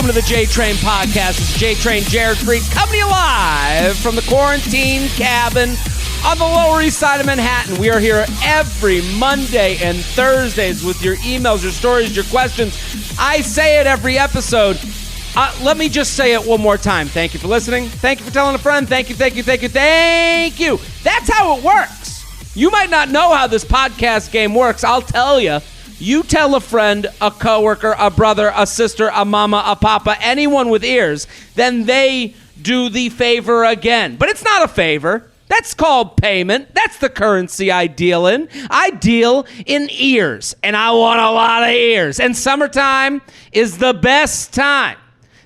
Welcome to the J-Train Podcast. It's J-Train, Jared Freid, coming to you live from the quarantine cabin on the Lower East Side of Manhattan. We are here every Monday and Thursdays with your emails, your stories, your questions. I say it every episode. Let me just say it one more time. Thank you for listening. Thank you for telling a friend. Thank you. That's how it works. You might not know how this podcast game works. I'll tell you. You tell a friend, a coworker, a brother, a sister, a mama, a papa, anyone with ears, then they do the favor again. But it's not a favor. That's called payment. That's the currency I deal in. I deal in ears, and I want a lot of ears. And summertime is the best time.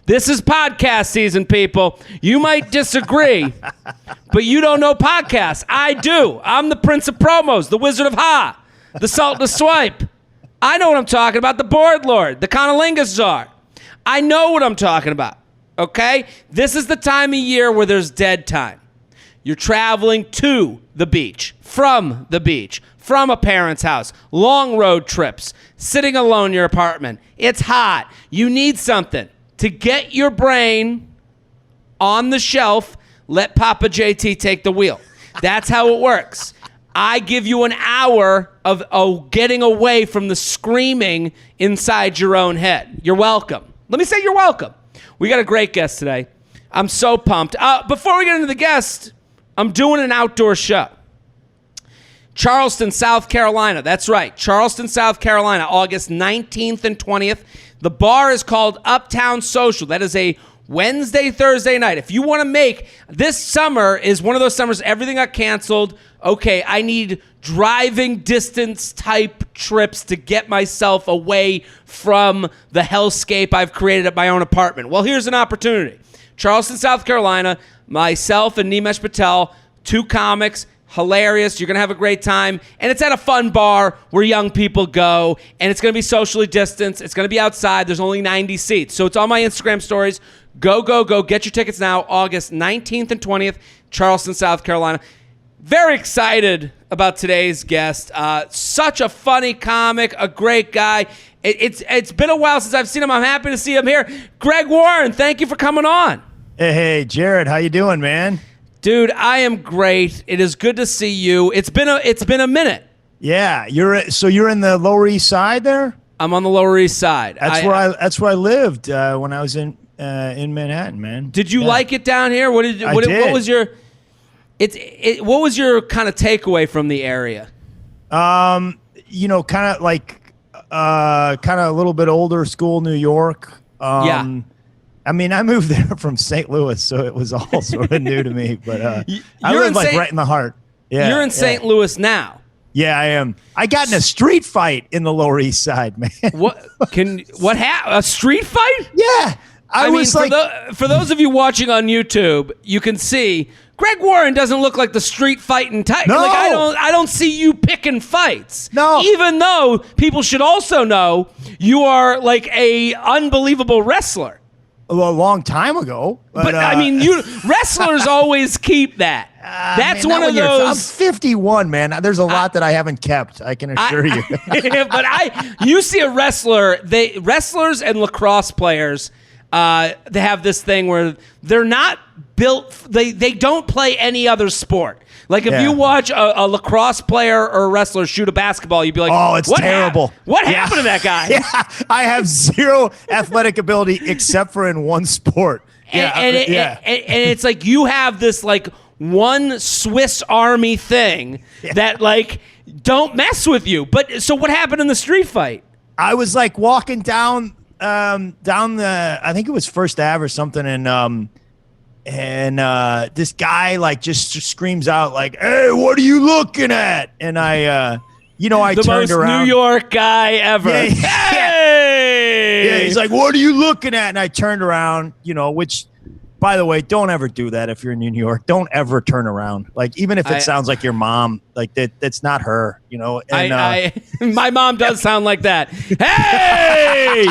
This is podcast season, people. You might disagree, but you don't know podcasts. I do. I'm the Prince of Promos, the Wizard of Ha, the Sultan of Swipe. I know what I'm talking about. The Board Lord, the Conolingus Czar. I know what I'm talking about, okay? This is the time of year where there's dead time. You're traveling to the beach, from a parent's house, long road trips, sitting alone in your apartment. It's hot. You need something to get your brain on the shelf. Let Papa JT take the wheel. That's how it works. I give you an hour of getting away from the screaming inside your own head. You're welcome. Let me say you're welcome. We got a great guest today. I'm so pumped. Before we get into the guest, I'm doing an outdoor show. Charleston, South Carolina. That's right. Charleston, South Carolina, August 19th and 20th. The bar is called Uptown Social. That is a Wednesday, Thursday night. If you want to make, this summer is one of those summers, everything got canceled. Okay, I need driving distance type trips to get myself away from the hellscape I've created at my own apartment. Well, here's an opportunity. Charleston, South Carolina, myself and Nimesh Patel, two comics, hilarious. You're going to have a great time. And it's at a fun bar where young people go. And it's going to be socially distanced. It's going to be outside. There's only 90 seats. So it's on my Instagram stories. Go. Get your tickets now. August 19th and 20th, Charleston, South Carolina. Very excited about today's guest. Such a funny comic, a great guy. It's been a while since I've seen him. I'm happy to see him here. Greg Warren, thank you for coming on. Hey, Jared, how you doing, man? Dude, I am great. It is good to see you. It's been a minute. Yeah, you're in the Lower East Side there? I'm on the Lower East Side. That's where I lived when I was in Manhattan, man. Did you like it down here? What was your what was your kind of takeaway from the area? Kind of a little bit older school New York. Yeah. I mean, I moved there from St. Louis, so it was all sort of new to me. But I live right in the heart. Yeah, you're in St. Louis now. Yeah, I am. I got in a street fight in the Lower East Side, man. What happened? A street fight? Yeah. I mean, for those of you watching on YouTube, you can see Greg Warren doesn't look like the street fighting type. No. Like I don't see you picking fights. No. Even though people should also know you are like a unbelievable wrestler. A long time ago. But I mean, wrestlers always keep that. That's one of those. I'm 51, man. There's a lot that I haven't kept. I can assure you. But you see a wrestler. Wrestlers and lacrosse players. They have this thing where they're not built. They don't play any other sport. Like if you watch a lacrosse player or a wrestler shoot a basketball, you'd be like, "Oh, it's terrible! What happened to that guy?" Yeah, I have zero athletic ability except for in one sport. And it's like you have this like one Swiss Army thing that like don't mess with you. But so what happened in the street fight? I was like walking down the, I think it was First Ave or something, and this guy like just screams out like, "Hey, what are you looking at?" And I the turned most around. New York guy ever. Yeah, Hey! Yeah, he's like, "What are you looking at?" And I turned around, which, by the way, don't ever do that if you're in New York. Don't ever turn around. Like, even if it sounds like your mom, like that's not her, And, my mom does sound like that. Hey!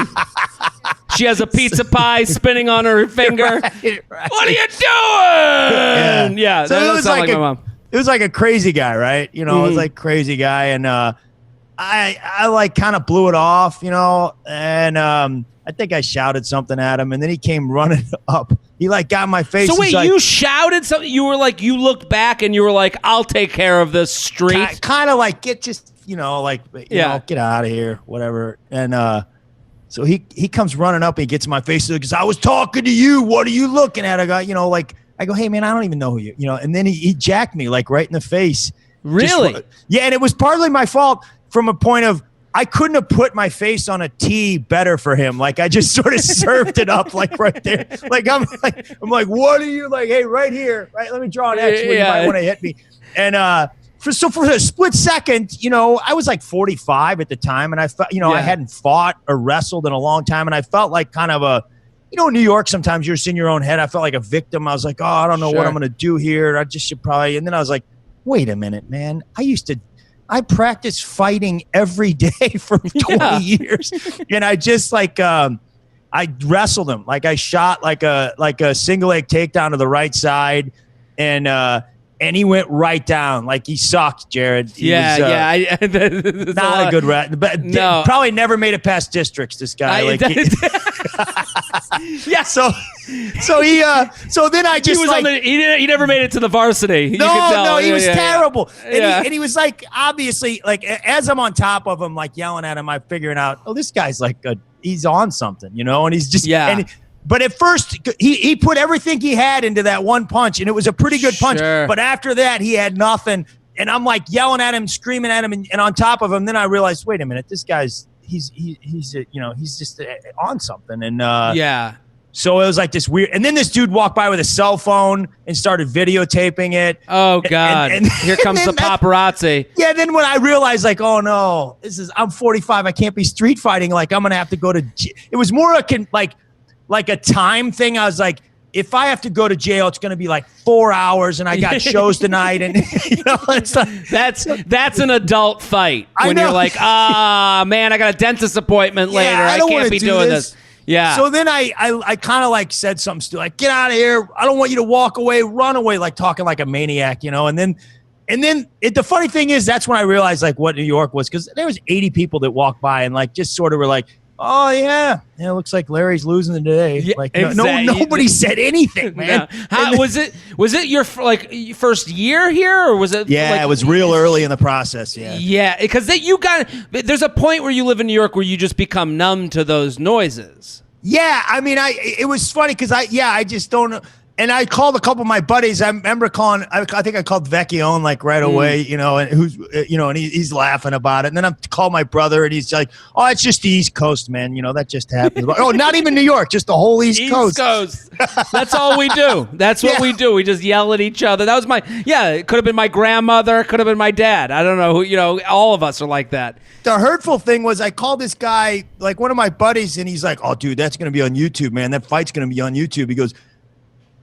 She has a pizza pie spinning on her finger. Right. What are you doing? Yeah, so that does sound like my mom. It was like a crazy guy, right? It was like crazy guy, and I like kind of blew it off, and I think I shouted something at him, and then he came running up. He like got in my face. So wait, like, you shouted something? You were like, you looked back and you were like, I'll take care of this street. Kind of like get get out of here, whatever. And so he comes running up and he gets in my face because I was talking to you. What are you looking at? I go, hey man, I don't even know who you. And then he jacked me like right in the face. Really? Yeah, and it was partly my fault from a point of I couldn't have put my face on a tee better for him. Like I just sort of served it up like right there. Like I'm like, what are you like? Hey, right here, right? Let me draw an X when you might want to hit me. And for a split second, I was like 45 at the time, and I felt, I hadn't fought or wrestled in a long time, and I felt like kind of a, in New York, sometimes you're just in your own head. I felt like a victim. I was like, oh, I don't know what I'm going to do here. I just should probably. And then I was like, wait a minute, man. I practiced fighting every day for 20 years. And I just I wrestled him. Like I shot like a single leg takedown to the right side. And he went right down. Like he sucked, Jared. Not a good rat. But no. Probably never made it past districts, this guy. Yeah. So then I just he never made it to the varsity. No, he was terrible. And he was like, obviously, like as I'm on top of him, like yelling at him, I'm figuring out, oh, this guy's like he's on something, and he's just but at first, he put everything he had into that one punch, and it was a pretty good punch. But after that, he had nothing. And I'm like yelling at him, screaming at him, and on top of him. Then I realized, wait a minute, this guy's he's just on something. And so it was like this weird. And then this dude walked by with a cell phone and started videotaping it. Oh God! And here comes the paparazzi. Yeah. Then when I realized, like, oh no, I'm 45. I can't be street fighting. Like I'm gonna have to go to. It was more like a time thing. I was like, if I have to go to jail, it's going to be like 4 hours, and I got shows tonight, and it's like, that's an adult fight when you're like, man, I got a dentist appointment later. I can't be doing this. Yeah. So then I kind of like said something stupid, like, get out of here. I don't want you to walk away, run away, like talking like a maniac, And then the funny thing is, that's when I realized like what New York was, because there was 80 people that walked by and like just sort of were like, oh yeah, it looks like Larry's losing today. Yeah, like nobody said anything, man. No. How, was it your first year here, or was it? Yeah, it was real early in the process. Yeah, yeah, because there's a point where you live in New York where you just become numb to those noises. Yeah, I mean, it was funny because I just don't know. And I called a couple of my buddies. I remember calling. I think I called Vecchione like right away, and who's, and he's laughing about it. And then I called my brother, and he's like, "Oh, it's just the East Coast, man. That just happens." Oh, not even New York, just the whole East Coast. East Coast. That's all we do. That's what we do. We just yell at each other. That was it could have been my grandmother, could have been my dad. I don't know who. All of us are like that. The hurtful thing was I called this guy, like one of my buddies, and he's like, "Oh, dude, that's gonna be on YouTube, man. That fight's gonna be on YouTube." He goes,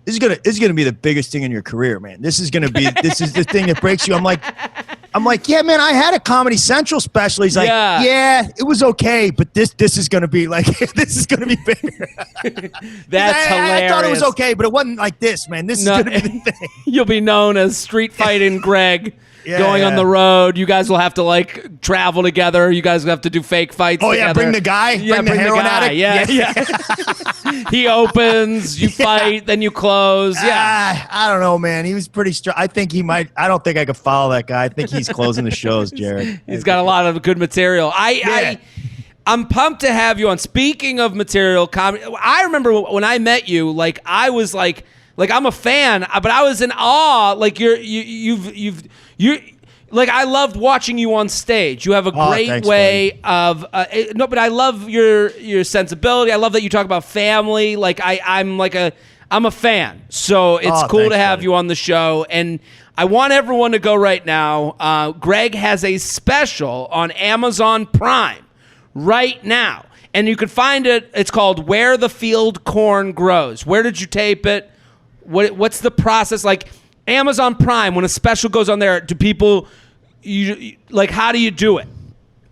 This is gonna be the biggest thing in your career, man. This is the thing that breaks you. I'm like, yeah, man. I had a Comedy Central special. He's like, yeah, it was okay, but this is gonna be like this is gonna be bigger. That's hilarious. I thought it was okay, but it wasn't like this, man. This is gonna be the thing. You'll be known as Street Fighting Greg. Going on the road. You guys will have to like travel together. You guys will have to do fake fights together. Yeah, bring the guy. Yeah, bring the heroin addict. Yeah. He opens, you fight, then you close. Yeah. I don't know, man. He was pretty strong. I think he might. I don't think I could follow that guy. I think he's closing the shows, Jared. He's got a lot of good material. I'm pumped to have you on. Speaking of material, comedy. I remember when I met you, like I was like I'm a fan, but I was in awe. Like you like I loved watching you on stage. You have a great way of but I love your sensibility. I love that you talk about family. Like I'm a fan. So it's cool to have you on the show. And I want everyone to go right now. Greg has a special on Amazon Prime right now. And you can find it. It's called Where the Field Corn Grows. Where did you tape it? What's the process like? Amazon Prime, when a special goes on there, do people how do you do it?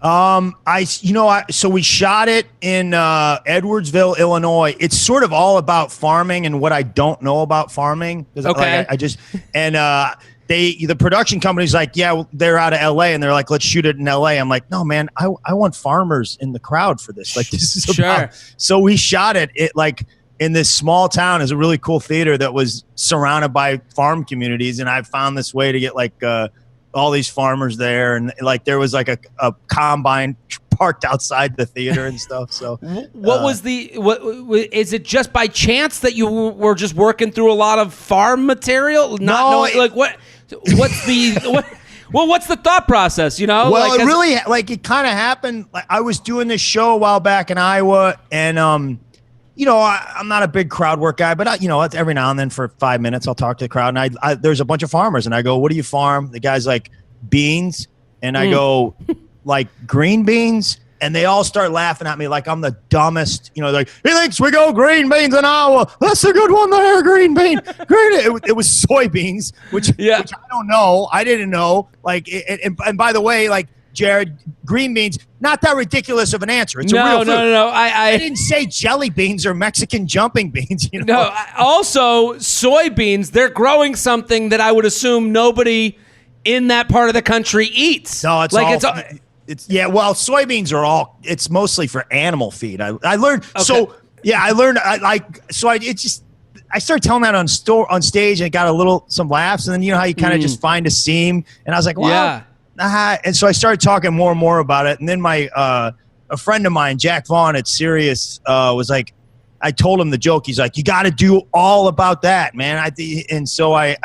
So we shot it in Edwardsville, Illinois. It's sort of all about farming and what I don't know about farming. Okay. the production company's like, yeah, well, they're out of LA, and they're like, let's shoot it in LA. I'm like, no, man, I want farmers in the crowd for this. Like, this is about. So we shot it like in this small town. Is a really cool theater that was surrounded by farm communities, and I found this way to get like all these farmers there, and like there was like a combine parked outside the theater and stuff. So what is it just by chance that you were just working through a lot of farm material? What's the thought process, you know? Well, it kind of happened. Like, I was doing this show a while back in Iowa, and you know, I'm not a big crowd work guy, but you know, every now and then for 5 minutes, I'll talk to the crowd, and there's a bunch of farmers, and I go, "What do you farm?" The guy's like, "Beans," and I go, "Like green beans." And they all start laughing at me like I'm the dumbest. You know, like, he thinks we go green beans in Iowa. That's a good one there, green bean. It was soybeans, which I don't know. I didn't know. Like, and by the way, like, Jared, green beans, not that ridiculous of an answer. It's a real food. No. I didn't say jelly beans or Mexican jumping beans. You know? No, also soybeans, they're growing something that I would assume nobody in that part of the country eats. No, well, soybeans are all. It's mostly for animal feed. I learned. Okay. So yeah, I learned. I started telling that on stage, and it got some laughs, and then you know how you kind of just find a seam, and I was like, well, and so I started talking more and more about it, and then my a friend of mine, Jack Vaughn at Sirius, was like, I told him the joke. He's like, you got to do all about that, man. And so I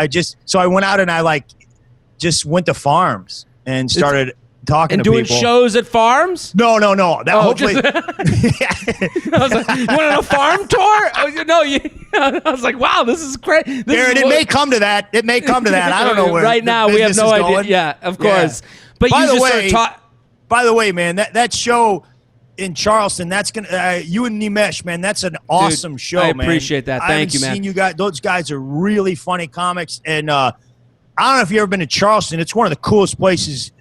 went out and I just went to farms and started talking to people. And doing shows at farms? No. That hopefully. I was like, you want a farm tour? I was like, wow, this is great. It may come to that. I don't know where. Right now, we have no idea. Going. Yeah, of course. Yeah. But by the way, man, that show in Charleston, that's gonna you and Nimesh, man, that's an awesome show, man. I appreciate that. Thank you, man. Seen you guys. Those guys are really funny comics, and I don't know if you've ever been to Charleston. It's one of the coolest places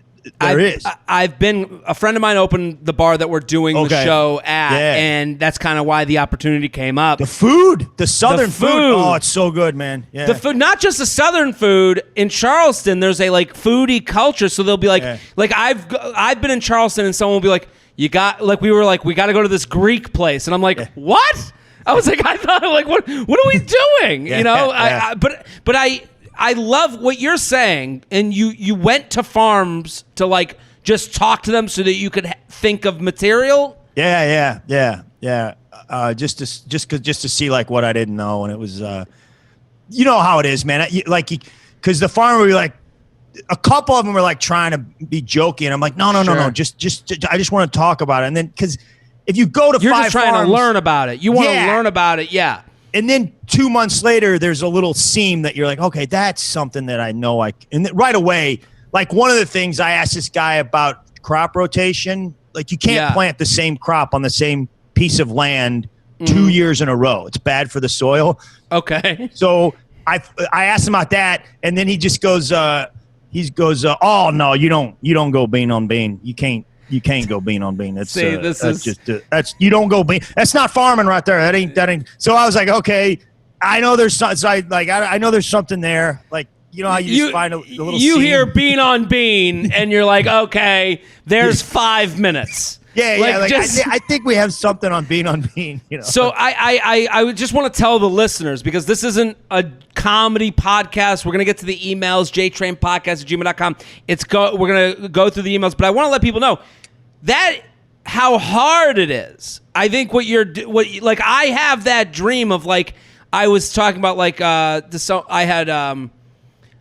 there is. I've been. A friend of mine opened the bar that we're doing the show at, and that's kind of why the opportunity came up. The food, the Southern food. Oh, it's so good, man. Yeah. The food, not just the Southern food. In Charleston, there's a foodie culture. So they'll be like I've been in Charleston, and someone will be like, we got to go to this Greek place, and I'm like, what? I was like, I thought, what are we doing? You know, but I love what you're saying, and you went to farms to just talk to them so that you could think of material. Yeah. Just to see what I didn't know, and it was, you know how it is, man. Because the farmer would be like, a couple of them were trying to be jokey, and I'm like, no, just I just want to talk about it, and then because if you go to you're five just trying farms, to learn about it. You want to learn about it, yeah. And then 2 months later, there's a little seam that you're like, okay, that's something that I know and right away, one of the things I asked this guy about crop rotation, you can't plant the same crop on the same piece of land 2 years in a row. It's bad for the soil. Okay. So I asked him about that, and then he just goes, oh no, you don't go bean on bean. You can't go bean on bean. That's you don't go bean. That's not farming right there. That ain't. So I was like, okay, I know there's I know there's something there. You know how you just find a little. You seam? hear bean on bean, and you're like, okay, there's 5 minutes. I think we have something on bean on bean. You know. So I just want to tell the listeners, because this isn't a comedy podcast. We're gonna get to the emails, jtrainpodcast@gmail.com. We're gonna go through the emails, but I want to let people know that how hard it is. I think I have that dream of I was talking about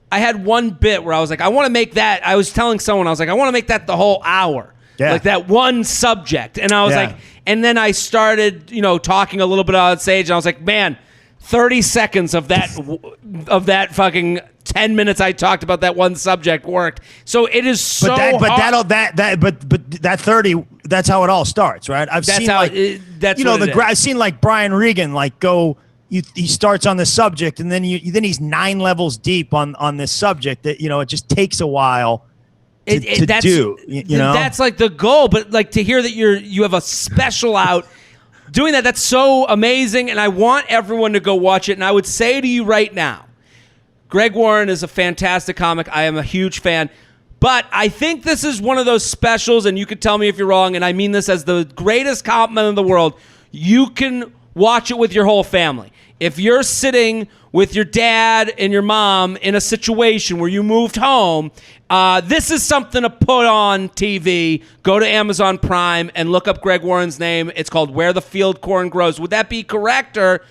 I had one bit where I was like, I want to make that. I was telling someone, I was like, I want to make that the whole hour. Yeah. That one subject. And I was and then I started, talking a little bit on stage, and I was like, man, 30 seconds of that fucking 10 minutes I talked about that one subject worked. So it is so hard. But that 30, that's how it all starts, right? I've seen Brian Regan go. He starts on the subject, and then he's 9 levels deep on this subject that it just takes a while. That's the goal, but to hear that you have a special out doing that's so amazing, and I want everyone to go watch it. And I would say to you right now, Greg Warren is a fantastic comic. I am a huge fan. But I think this is one of those specials, and you can tell me if you're wrong, and I mean this as the greatest compliment in the world. You can watch it with your whole family. If you're sitting with your dad and your mom in a situation where you moved home, this is something to put on TV. Go to Amazon Prime and look up Greg Warren's name. It's called Where the Field Corn Grows. Would that be correct? Or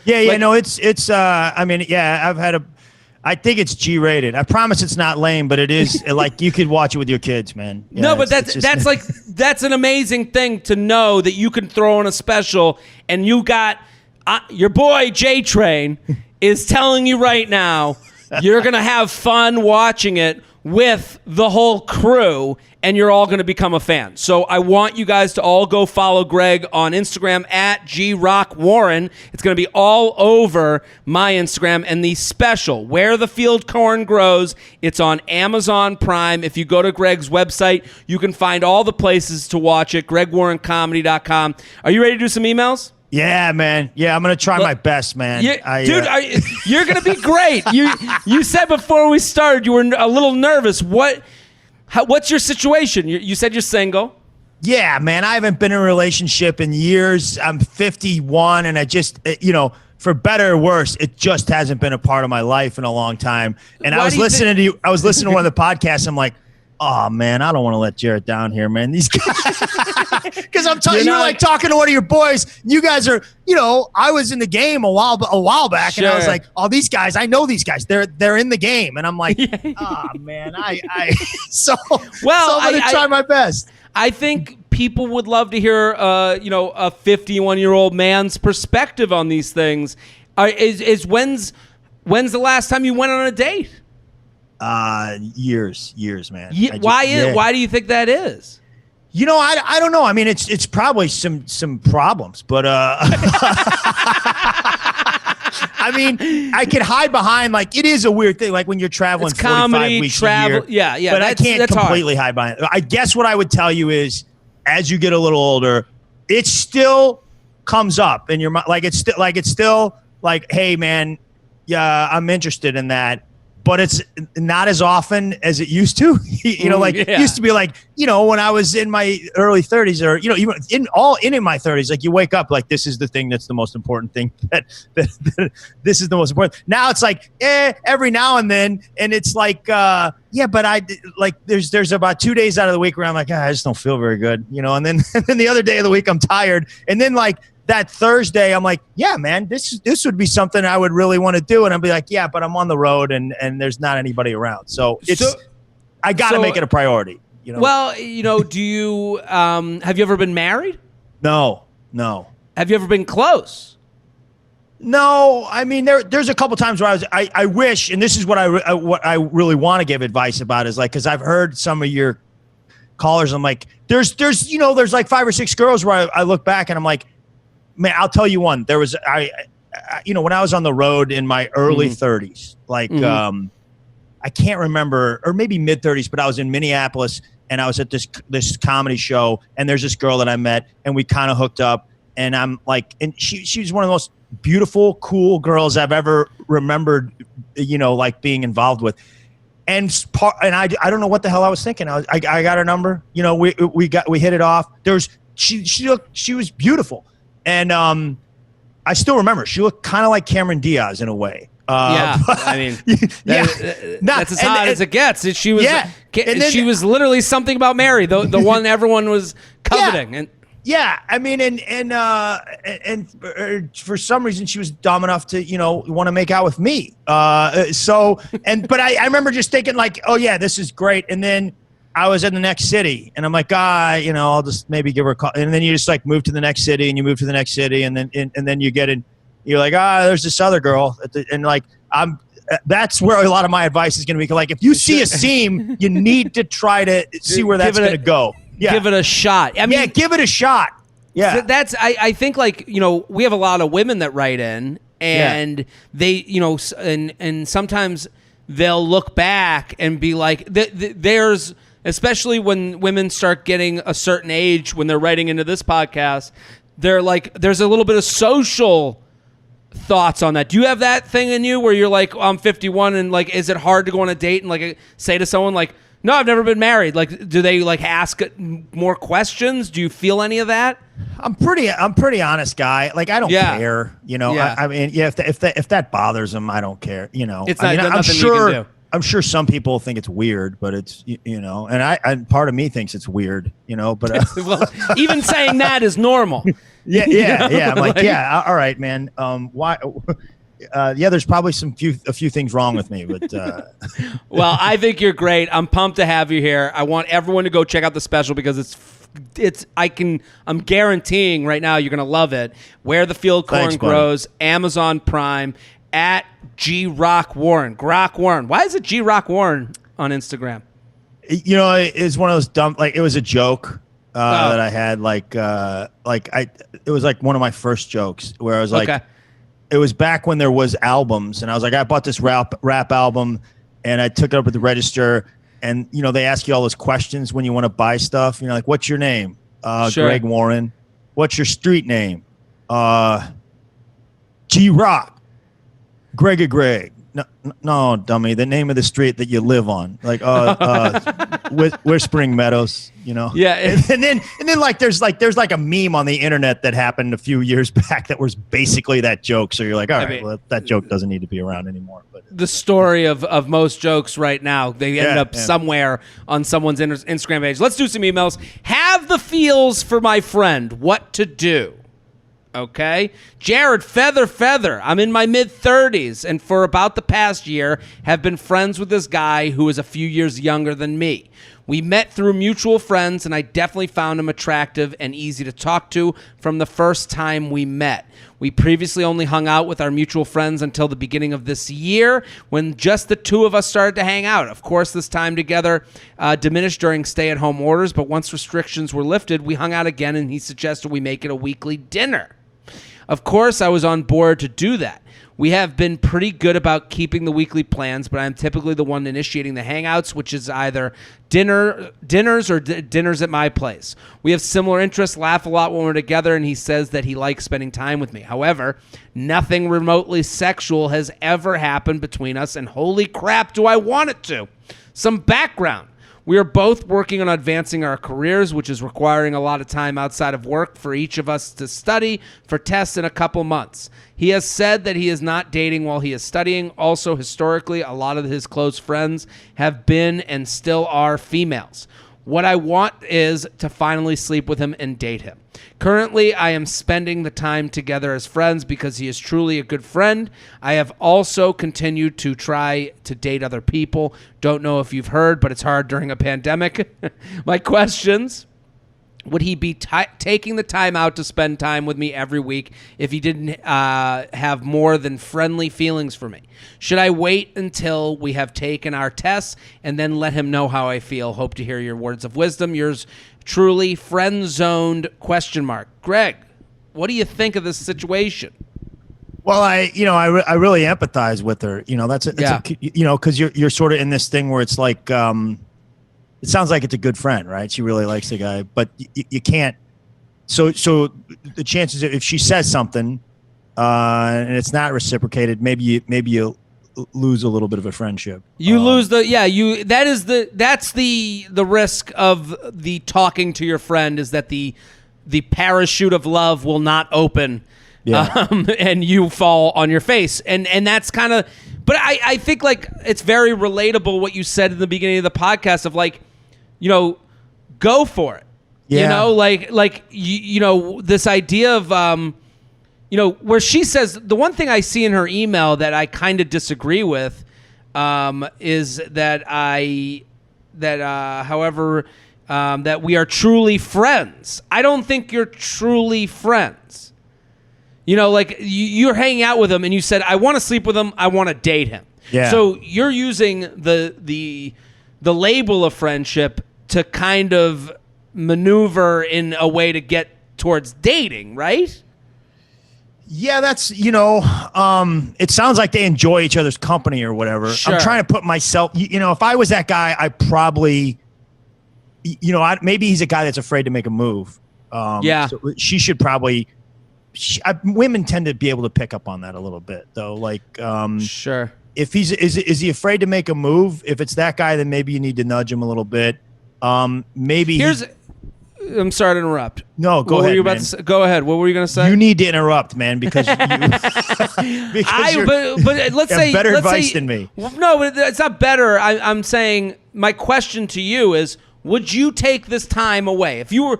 I think it's G-rated. I promise it's not lame, but it is like you could watch it with your kids, man. Yeah, no, but that's an amazing thing to know that you can throw in a special, and you got your boy J-Train is telling you right now you're gonna have fun watching it with the whole crew, and you're all going to become a fan. So I want you guys to all go follow Greg on Instagram at GRockWarren. It's going to be all over my Instagram. And the special, Where the Field Corn Grows, it's on Amazon Prime. If you go to Greg's website, you can find all the places to watch it, GregWarrenComedy.com. Are you ready to do some emails? Yeah, man. Yeah, I'm going to try my best, man. You're going to be great. You said before we started you were a little nervous. What's your situation? You said you're single. Yeah, man. I haven't been in a relationship in years. I'm 51, and I just, for better or worse, it just hasn't been a part of my life in a long time. And I was listening to one of the podcasts. I'm like, oh man, I don't want to let Jarrett down here, man. These guys, because I'm telling you're like talking to one of your boys. You guys are, I was in the game a while back, sure. And I was like, oh, these guys, I know these guys. They're in the game, and I'm like, oh man, so I'm gonna try my best. I think people would love to hear, a 51-year-old man's perspective on these things. When's the last time you went on a date? Years, man. Why do you think that is? I don't know. I mean, it's probably some problems, but I mean, I could hide behind, like, it is a weird thing, like when you're traveling 45 comedy, weeks a year. Yeah. But I can't completely hide behind it. I guess what I would tell you is, as you get a little older, it still comes up in your mind. Like it's still like, hey man, yeah, I'm interested in that. But it's not as often as it used to. It used to be like, when I was in my early 30s, or even in my 30s, like you wake up like, this is the thing that's the most important thing. That this is the most important. Now it's like every now and then, and it's like but I like there's about 2 days out of the week where I'm like, I just don't feel very good, and then the other day of the week I'm tired, and then like that Thursday, I'm like, yeah, man, this would be something I would really want to do. And I'll be like, yeah, but I'm on the road and there's not anybody around. So I got to make it a priority. Well, do you, have you ever been married? No. Have you ever been close? No. I mean, there's a couple times where I wish, and this is what I really want to give advice about, is like, cause I've heard some of your callers. I'm like, there's like 5 or 6 girls where I look back and I'm like, man, I'll tell you one. There was when I was on the road in my early 30s, like I can't remember, or maybe mid 30s, but I was in Minneapolis and I was at this comedy show, and there's this girl that I met, and we kind of hooked up, and I'm like, and she was one of the most beautiful, cool girls I've ever remembered, like being involved with. And I don't know what the hell I was thinking. I got her number. We hit it off. She was beautiful. And I still remember, she looked kind of like Cameron Diaz in a way. I mean, that's as hot as it gets. She was, she was literally something about Mary, the one everyone was coveting. I mean, and for some reason she was dumb enough to, want to make out with me. But I remember just thinking like, oh yeah, this is great. And then I was in the next city, and I'm like, I'll just maybe give her a call. And then you just like move to the next city, and you move to the next city, and then you get in. You're like, there's this other girl, and like that's where a lot of my advice is going to be. Like, if you see a seam, you need to try to see where that's going to go. Yeah, give it a shot. I mean, give it a shot. Yeah, that's. I think like we have a lot of women that write in, and they and sometimes they'll look back and be like, there's. Especially when women start getting a certain age, when they're writing into this podcast, they're like, there's a little bit of social thoughts on that. Do you have that thing in you where you're like, I'm 51 and like, is it hard to go on a date and like say to someone like, no, I've never been married? Like, do they like ask more questions? Do you feel any of that? I'm pretty honest guy. Like, I don't care, you know. Yeah. I mean, yeah, if that bothers them, I don't care, you know. It's not, I mean, nothing you can do. I'm sure some people think it's weird, but it's, you know, and part of me thinks it's weird, you know, but well, even saying that is normal. Yeah. I'm like, yeah, all right, man. Why? There's probably a few things wrong with me, but well, I think you're great. I'm pumped to have you here. I want everyone to go check out the special because I'm guaranteeing right now you're gonna love it. Where the Field Corn Grows, Amazon Prime, at G Rock Warren. Grok Warren. Why is it G Rock Warren on Instagram? You know, it's one of those dumb, like, it was a joke that I had, it was like one of my first jokes where I was like, okay. It was back when there was albums, and I was like, I bought this rap album, and I took it up at the register, and, you know, they ask you all those questions when you want to buy stuff. You know, like, what's your name? Sure. Greg Warren. What's your street name? G Rock. Greg. No, dummy. The name of the street that you live on, like, Whispering Meadows, you know. Yeah, and then like there's a meme on the internet that happened a few years back that was basically that joke. So you're like, all right, well, that joke doesn't need to be around anymore. But the story of most jokes right now, they end up somewhere on someone's Instagram page. Let's do some emails. Have the feels for my friend. What to do? Okay. Jared, feather. I'm in my mid-30s, and for about the past year have been friends with this guy who is a few years younger than me. We met through mutual friends, and I definitely found him attractive and easy to talk to from the first time we met. We previously only hung out with our mutual friends until the beginning of this year when just the two of us started to hang out. Of course, this time together diminished during stay-at-home orders, but once restrictions were lifted, we hung out again, and he suggested we make it a weekly dinner. Of course, I was on board to do that. We have been pretty good about keeping the weekly plans, but I'm typically the one initiating the hangouts, which is either dinners or dinners at my place. We have similar interests, laugh a lot when we're together, and he says that he likes spending time with me. However, nothing remotely sexual has ever happened between us, and holy crap, do I want it to. Some background. We are both working on advancing our careers, which is requiring a lot of time outside of work for each of us to study for tests in a couple months. He has said that he is not dating while he is studying. Also, historically, a lot of his close friends have been and still are females. What I want is to finally sleep with him and date him. Currently, I am spending the time together as friends because he is truly a good friend. I have also continued to try to date other people. Don't know if you've heard, but it's hard during a pandemic. My questions: would he be taking the time out to spend time with me every week if he didn't have more than friendly feelings for me? Should I wait until we have taken our tests and then let him know how I feel? Hope to hear your words of wisdom. Yours truly, friend-zoned ? Greg, what do you think of this situation? Well, I really empathize with her. You know, because you're sort of in this thing where it's like, it sounds like it's a good friend, right? She really likes the guy, but you can't. So the chances if she says something and it's not reciprocated, maybe you lose a little bit of a friendship. You lose that's the risk of the talking to your friend, is that the parachute of love will not open. Yeah. And you fall on your face. And that's kind of, but I think like it's very relatable what you said in the beginning of the podcast of like, you know, go for it. Yeah. You know, like you know, this idea of, you know, where she says, the one thing I see in her email that I kind of disagree with is that that we are truly friends. I don't think you're truly friends. You know, like you're hanging out with him and you said, I want to sleep with him. I want to date him. Yeah. So you're using the label of friendship to kind of maneuver in a way to get towards dating, right? Yeah, that's, you know, it sounds like they enjoy each other's company or whatever. Sure. I'm trying to put myself, you know, if I was that guy, I probably, you know, maybe he's a guy that's afraid to make a move. So she should probably women tend to be able to pick up on that a little bit, though. Like, sure. If is he afraid to make a move? If it's that guy, then maybe you need to nudge him a little bit. Maybe I'm sorry to interrupt. No, go ahead. Go ahead. What were you going to say? You need to interrupt, man, because but let's say better let's advice say, than me. No, it's not better. I'm saying my question to you is: would you take this time away if you're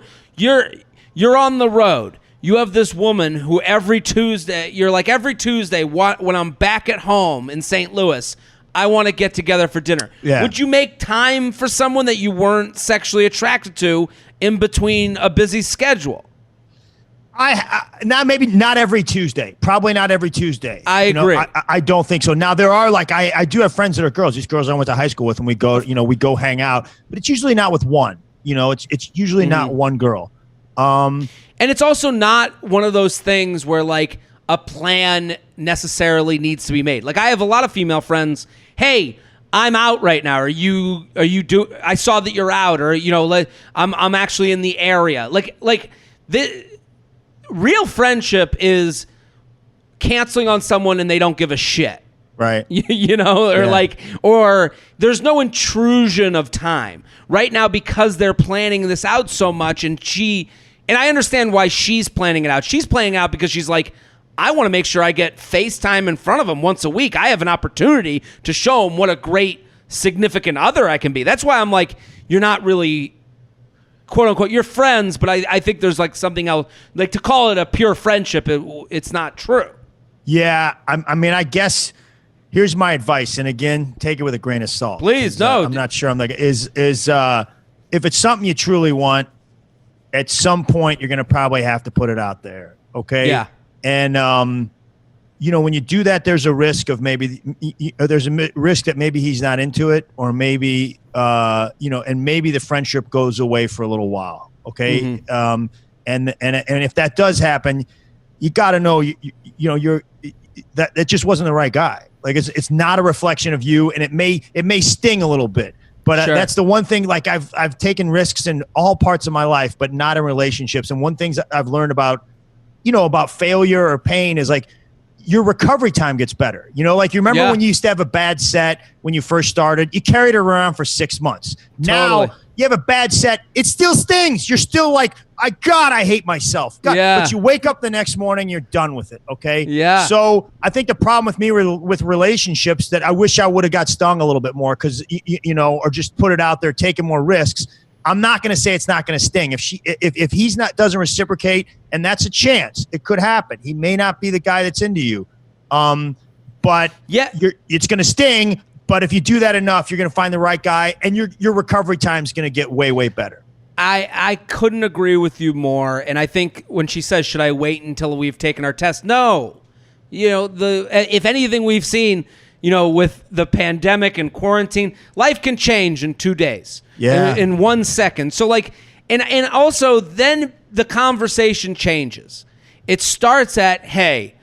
on the road? You have this woman who every Tuesday, when I'm back at home in St. Louis, I want to get together for dinner. Yeah. Would you make time for someone that you weren't sexually attracted to in between a busy schedule? Maybe not every Tuesday. Probably not every Tuesday. I agree. I don't think so. Now there are I do have friends that are girls. These girls I went to high school with, and we go hang out. But it's usually not with one. It's usually not one girl. And it's also not one of those things where like a plan necessarily needs to be made. Like I have a lot of female friends. Hey, I'm out right now. Are you I saw that you're out, or I'm actually in the area. Like the real friendship is canceling on someone and they don't give a shit. Right. Or there's no intrusion of time right now because they're planning this out so much. And I understand why she's planning it out. She's planning it out because she's like, I want to make sure I get FaceTime in front of him once a week. I have an opportunity to show him what a great significant other I can be. That's why I'm like, you're not really, quote unquote, you're friends, but I think there's like something else. Like to call it a pure friendship, it's not true. Yeah. I guess here's my advice. And again, take it with a grain of salt. Please, no. I'm not sure. I'm like, if it's something you truly want, at some point you're going to probably have to put it out there. Okay. Yeah. And, when you do that, there's a risk of risk that maybe he's not into it, or maybe, and maybe the friendship goes away for a little while. Okay. Mm-hmm. And if that does happen, you got to know, that just wasn't the right guy. Like it's not a reflection of you, and it may sting a little bit. But sure. That's the one thing. Like I've taken risks in all parts of my life, but not in relationships. And one thing that I've learned about failure or pain is like your recovery time gets better. Like you remember when you used to have a bad set when you first started, you carried it around for 6 months. Now you have a bad set, it still stings. You're still like, I hate myself. God. Yeah. But you wake up the next morning, you're done with it. Okay. Yeah. So I think the problem with me with relationships that I wish I would have got stung a little bit more because, or just put it out there, taking more risks. I'm not going to say it's not going to sting. If he's doesn't reciprocate, and that's a chance, it could happen. He may not be the guy that's into you. But it's going to sting. But if you do that enough, you're going to find the right guy, and your recovery time is going to get way, way better. I couldn't agree with you more. And I think when she says, should I wait until we've taken our test? No. If anything we've seen, with the pandemic and quarantine, life can change in 2 days. Yeah. In 1 second. So and also then the conversation changes. It starts at, hey,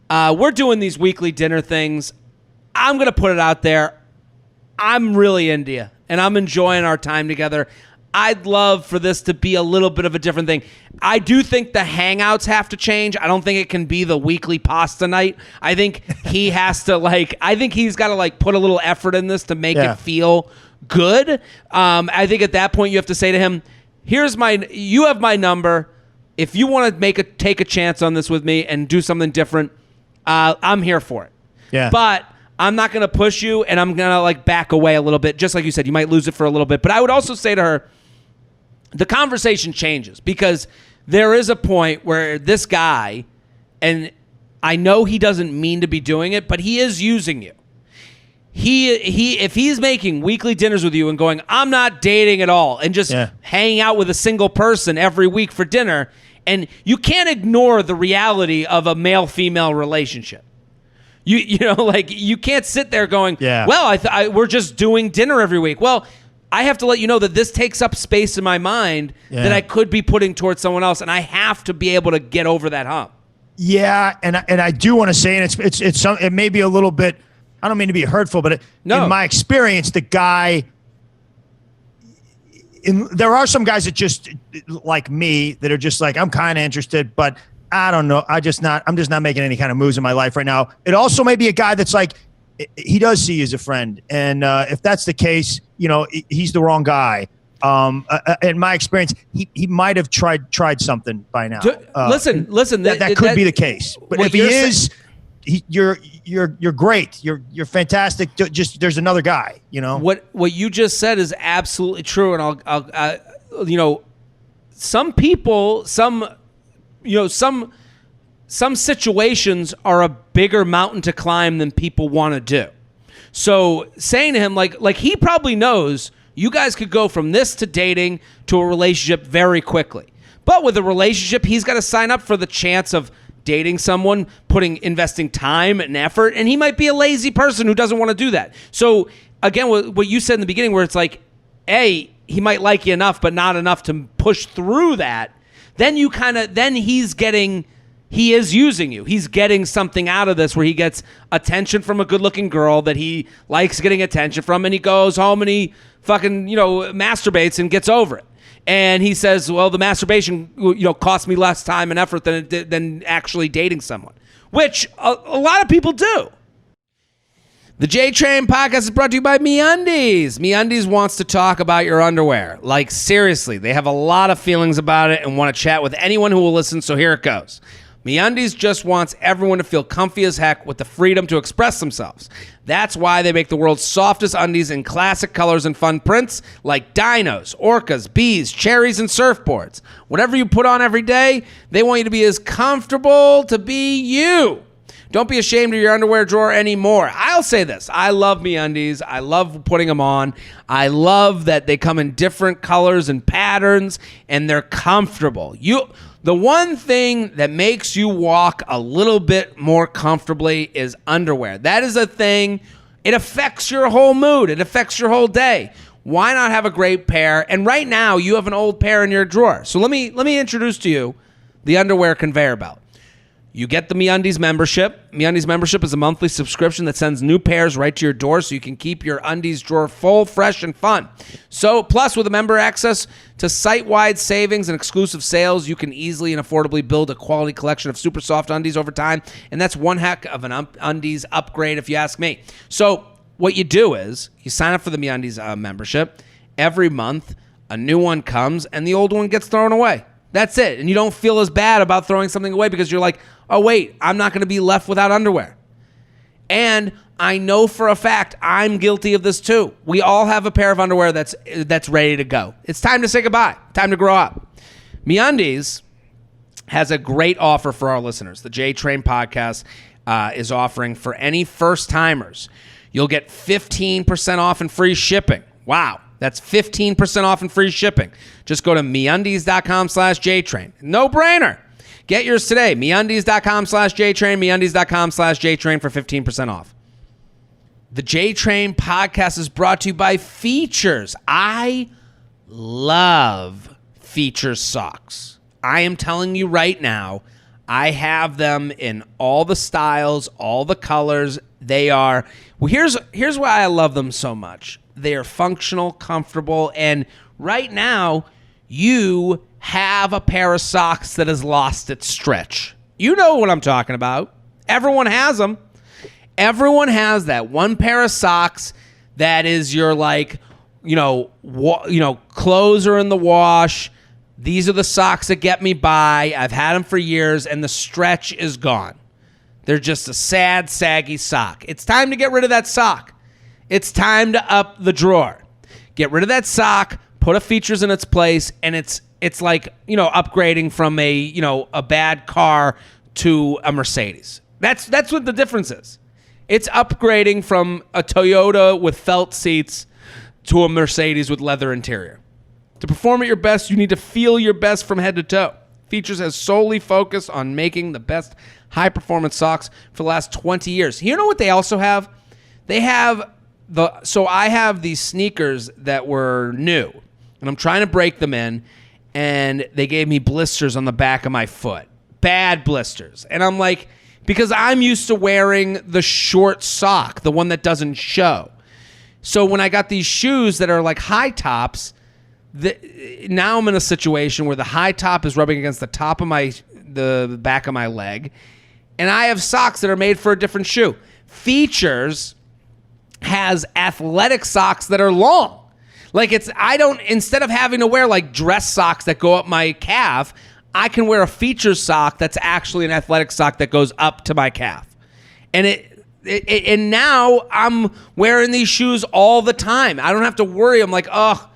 we're doing these weekly dinner things. I'm going to put it out there. I'm really into you, and I'm enjoying our time together. I'd love for this to be a little bit of a different thing. I do think the hangouts have to change. I don't think it can be the weekly pasta night. I think he has to I think he's got to put a little effort in this to make it feel good. I think at that point you have to say to him, you have my number. If you want to take a chance on this with me and do something different, I'm here for it. Yeah. But I'm not going to push you, and I'm going to back away a little bit. Just like you said, you might lose it for a little bit. But I would also say to her, the conversation changes because there is a point where this guy, and I know he doesn't mean to be doing it, but he is using you. If he's making weekly dinners with you and going, I'm not dating at all, and just hanging out with a single person every week for dinner, and you can't ignore the reality of a male-female relationship. You can't sit there going, well, we're just doing dinner every week. Well, I have to let you know that this takes up space in my mind that I could be putting towards someone else, and I have to be able to get over that hump. Yeah, and I do want to say, and it may be a little bit, I don't mean to be hurtful, but in my experience, the guy, there are some guys that just like me that are just like, I'm kind of interested, but I don't know. I'm just not making any kind of moves in my life right now. It also may be a guy that's like, he does see you as a friend. And if that's the case, he's the wrong guy. In my experience, he might have tried something by now. Listen. That could be the case. But if he is, you're great. You're fantastic. Just there's another guy. What you just said is absolutely true. And I'll some people, some situations are a bigger mountain to climb than people want to do. So saying to him, like he probably knows you guys could go from this to dating to a relationship very quickly. But with a relationship, he's got to sign up for the chance of dating someone, investing time and effort, and he might be a lazy person who doesn't want to do that. So again, what you said in the beginning, where it's like, A, he might like you enough, but not enough to push through that. Then he is using you. He's getting something out of this where he gets attention from a good-looking girl that he likes getting attention from, and he goes home and he fucking, masturbates and gets over it. And he says, well, the masturbation, cost me less time and effort than actually dating someone, which a lot of people do. The J-Train podcast is brought to you by MeUndies. MeUndies wants to talk about your underwear. Like, seriously, they have a lot of feelings about it and want to chat with anyone who will listen, so here it goes. MeUndies just wants everyone to feel comfy as heck with the freedom to express themselves. That's why they make the world's softest undies in classic colors and fun prints like dinos, orcas, bees, cherries, and surfboards. Whatever you put on every day, they want you to be as comfortable to be you. Don't be ashamed of your underwear drawer anymore. I'll say this. I love MeUndies. I love putting them on. I love that they come in different colors and patterns, and they're comfortable. The one thing that makes you walk a little bit more comfortably is underwear. That is a thing. It affects your whole mood. It affects your whole day. Why not have a great pair? And right now, you have an old pair in your drawer. So let me introduce to you the underwear conveyor belt. You get the MeUndies membership. MeUndies membership is a monthly subscription that sends new pairs right to your door so you can keep your undies drawer full, fresh, and fun. So, plus with a member access to site-wide savings and exclusive sales, you can easily and affordably build a quality collection of super soft undies over time, and that's one heck of an undies upgrade if you ask me. So, what you do is you sign up for the MeUndies membership. Every month, a new one comes, and the old one gets thrown away. That's it. And you don't feel as bad about throwing something away because you're like, oh, wait, I'm not going to be left without underwear. And I know for a fact I'm guilty of this too. We all have a pair of underwear that's ready to go. It's time to say goodbye. Time to grow up. MeUndies has a great offer for our listeners. The J-Train podcast is offering for any first-timers. You'll get 15% off and free shipping. Wow. That's 15% off and free shipping. Just go to MeUndies.com/JTrain. No brainer. Get yours today. MeUndies.com/JTrain. MeUndies.com/JTrain for 15% off. The J-Train podcast is brought to you by Features. I love Features socks. I am telling you right now, I have them in all the styles, all the colors. They are, well, here's why I love them so much. They are functional, comfortable, and right now, you have a pair of socks that has lost its stretch. You know what I'm talking about. Everyone has them. Everyone has that one pair of socks that is your clothes are in the wash. These are the socks that get me by. I've had them for years, and the stretch is gone. They're just a sad, saggy sock. It's time to get rid of that sock. It's time to up the drawer. Get rid of that sock, put a Features in its place, and it's like, upgrading from a bad car to a Mercedes. That's what the difference is. It's upgrading from a Toyota with felt seats to a Mercedes with leather interior. To perform at your best, you need to feel your best from head to toe. Features has solely focused on making the best high-performance socks for the last 20 years. You know what they also have? They have so I have these sneakers that were new, and I'm trying to break them in, and they gave me blisters on the back of my foot. Bad blisters. And I'm like, because I'm used to wearing the short sock, the one that doesn't show. So when I got these shoes that are like high tops, now I'm in a situation where the high top is rubbing against the top of my the back of my leg, and I have socks that are made for a different shoe. Features has athletic socks that are long. Like instead of having to wear like dress socks that go up my calf, I can wear a Features sock that's actually an athletic sock that goes up to my calf. And and now I'm wearing these shoes all the time. I don't have to worry. I'm like, oh,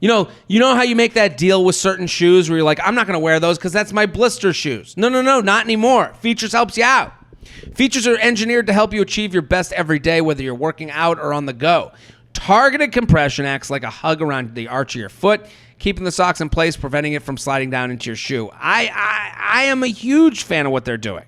you know how you make that deal with certain shoes where you're like, I'm not going to wear those because that's my blister shoes. No, not anymore. Features helps you out. Features are engineered to help you achieve your best every day, whether you're working out or on the go. Targeted compression acts like a hug around the arch of your foot, keeping the socks in place, preventing it from sliding down into your shoe. I am a huge fan of what they're doing.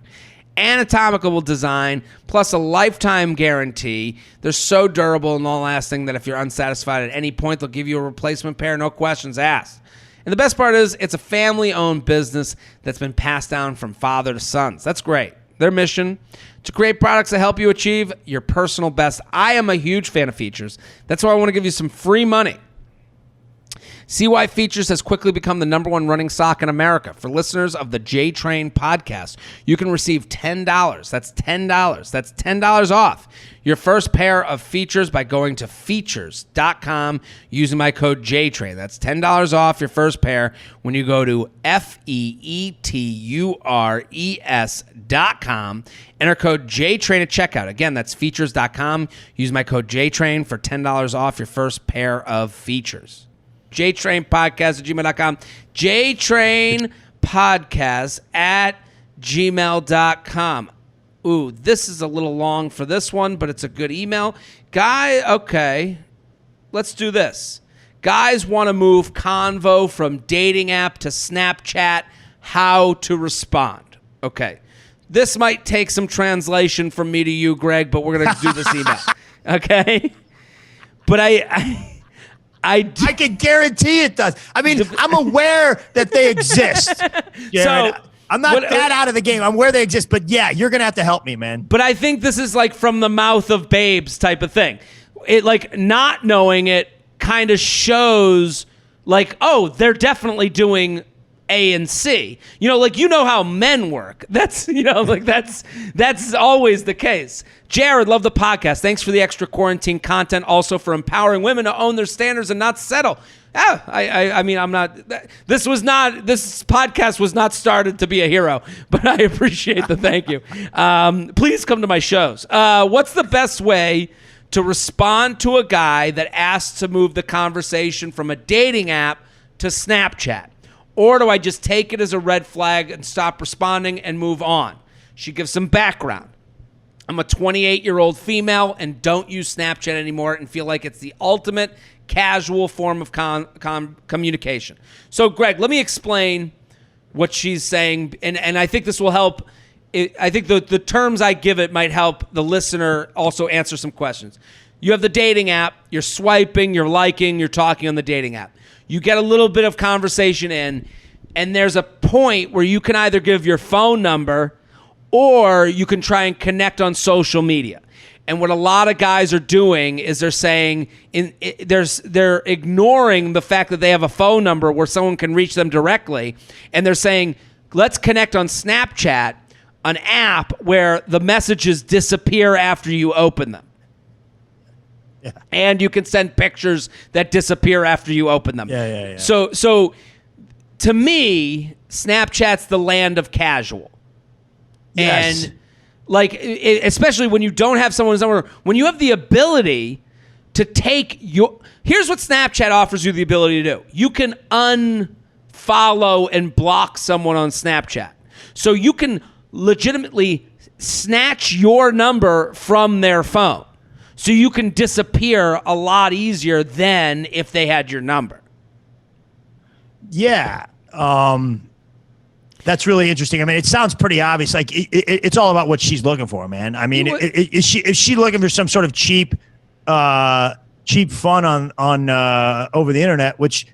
Anatomical design, plus a lifetime guarantee. They're so durable and long-lasting that if you're unsatisfied at any point, they'll give you a replacement pair, no questions asked. And the best part is, it's a family-owned business that's been passed down from father to sons. That's great. Their mission, to create products that help you achieve your personal best. I am a huge fan of Features. That's why I want to give you some free money. See why Features has quickly become the #1 running sock in America. For listeners of the J Train podcast, you can receive $10. That's $10. That's $10 off your first pair of Features by going to features.com using my code JTrain. That's $10 off your first pair when you go to feetures.com. Enter code JTrain at checkout. Again, that's features.com. Use my code JTrain for $10 off your first pair of Features. JTrainPodcast@gmail.com. JTrainPodcast@gmail.com. Ooh, this is a little long for this one, but it's a good email. Okay, let's do this. Guys want to move convo from dating app to Snapchat. How to respond. Okay, this might take some translation from me to you, Greg, but we're going to do this email. Okay? But I can guarantee it does. I mean, I'm aware that they exist. Jared. So I'm not that out of the game. I'm aware they exist, but yeah, you're gonna have to help me, man. But I think this is like from the mouth of babes type of thing. It like not knowing it kind of shows like, oh, they're definitely doing A and C. Like how men work. That's that's always the case. Jared, love the podcast. Thanks for the extra quarantine content. Also for empowering women to own their standards and not settle. I mean, I'm not. This podcast was not started to be a hero, but I appreciate the thank you. Please come to my shows. What's the best way to respond to a guy that asks to move the conversation from a dating app to Snapchat? Or do I just take it as a red flag and stop responding and move on? She gives some background. I'm a 28-year-old female and don't use Snapchat anymore and feel like it's the ultimate casual form of communication. So, Greg, let me explain what she's saying, and I think this will help. I think the terms I give it might help the listener also answer some questions. You have the dating app. You're swiping, you're liking, you're talking on the dating app. You get a little bit of conversation in, and there's a point where you can either give your phone number or you can try and connect on social media. And what a lot of guys are doing is they're saying they're ignoring the fact that they have a phone number where someone can reach them directly, and they're saying, let's connect on Snapchat, an app where the messages disappear after you open them. Yeah. And you can send pictures that disappear after you open them. Yeah. So to me, Snapchat's the land of casual. Yes. And especially when you don't have someone's number, when you have the ability to take here's what Snapchat offers you the ability to do. You can unfollow and block someone on Snapchat. So you can legitimately snatch your number from their phone. So you can disappear a lot easier than if they had your number. Yeah. That's really interesting. I mean, it sounds pretty obvious. Like it's all about what she's looking for, man. I mean, is she looking for some sort of cheap fun on over the internet? Which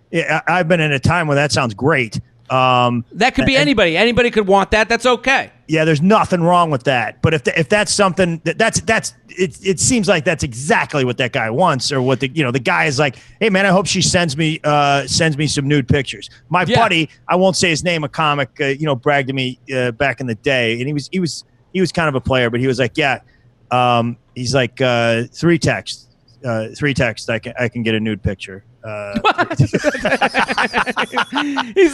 I've been in a time where that sounds great. That could be anybody. Anybody could want that. That's okay. there's nothing wrong with that. But if that's something it seems like that's exactly what that guy wants, or what the guy is like, hey man, I hope she sends me some nude pictures. My buddy, I won't say his name, a comic, bragged to me back in the day, and he was kind of a player, but he was like, he's like, three texts, I can get a nude picture. He's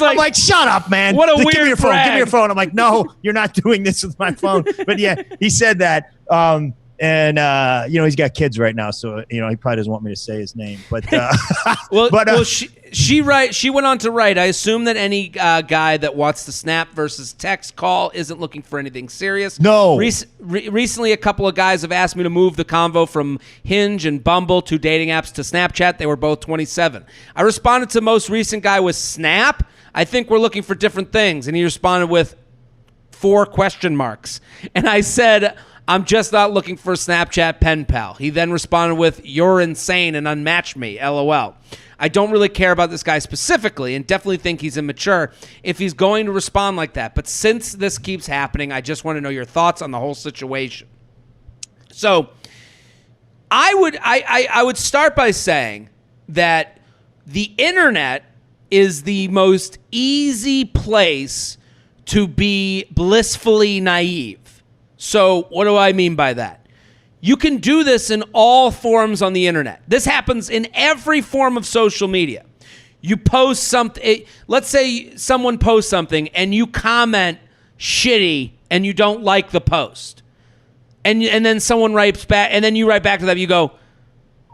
like, I'm like, shut up, man. What a weird Give me your phone. brag. Give me your phone. I'm like, no, you're not doing this with my phone. But yeah, he said that. He's got kids right now, so he probably doesn't want me to say his name. But she went on to write, I assume that any guy that wants to snap versus text call isn't looking for anything serious. No. Recently, a couple of guys have asked me to move the convo from Hinge and Bumble to dating apps to Snapchat. They were both 27. I responded to the most recent guy with Snap. I think we're looking for different things. And he responded with 4 question marks. And I said, I'm just not looking for a Snapchat pen pal. He then responded with, you're insane and unmatch me, LOL. I don't really care about this guy specifically and definitely think he's immature if he's going to respond like that. But since this keeps happening, I just want to know your thoughts on the whole situation. So I would start by saying that the internet is the most easy place to be blissfully naive. So what do I mean by that? You can do this in all forms on the internet. This happens in every form of social media. You post something, let's say someone posts something and you comment shitty and you don't like the post. And then someone writes back, and then you write back to them, you go,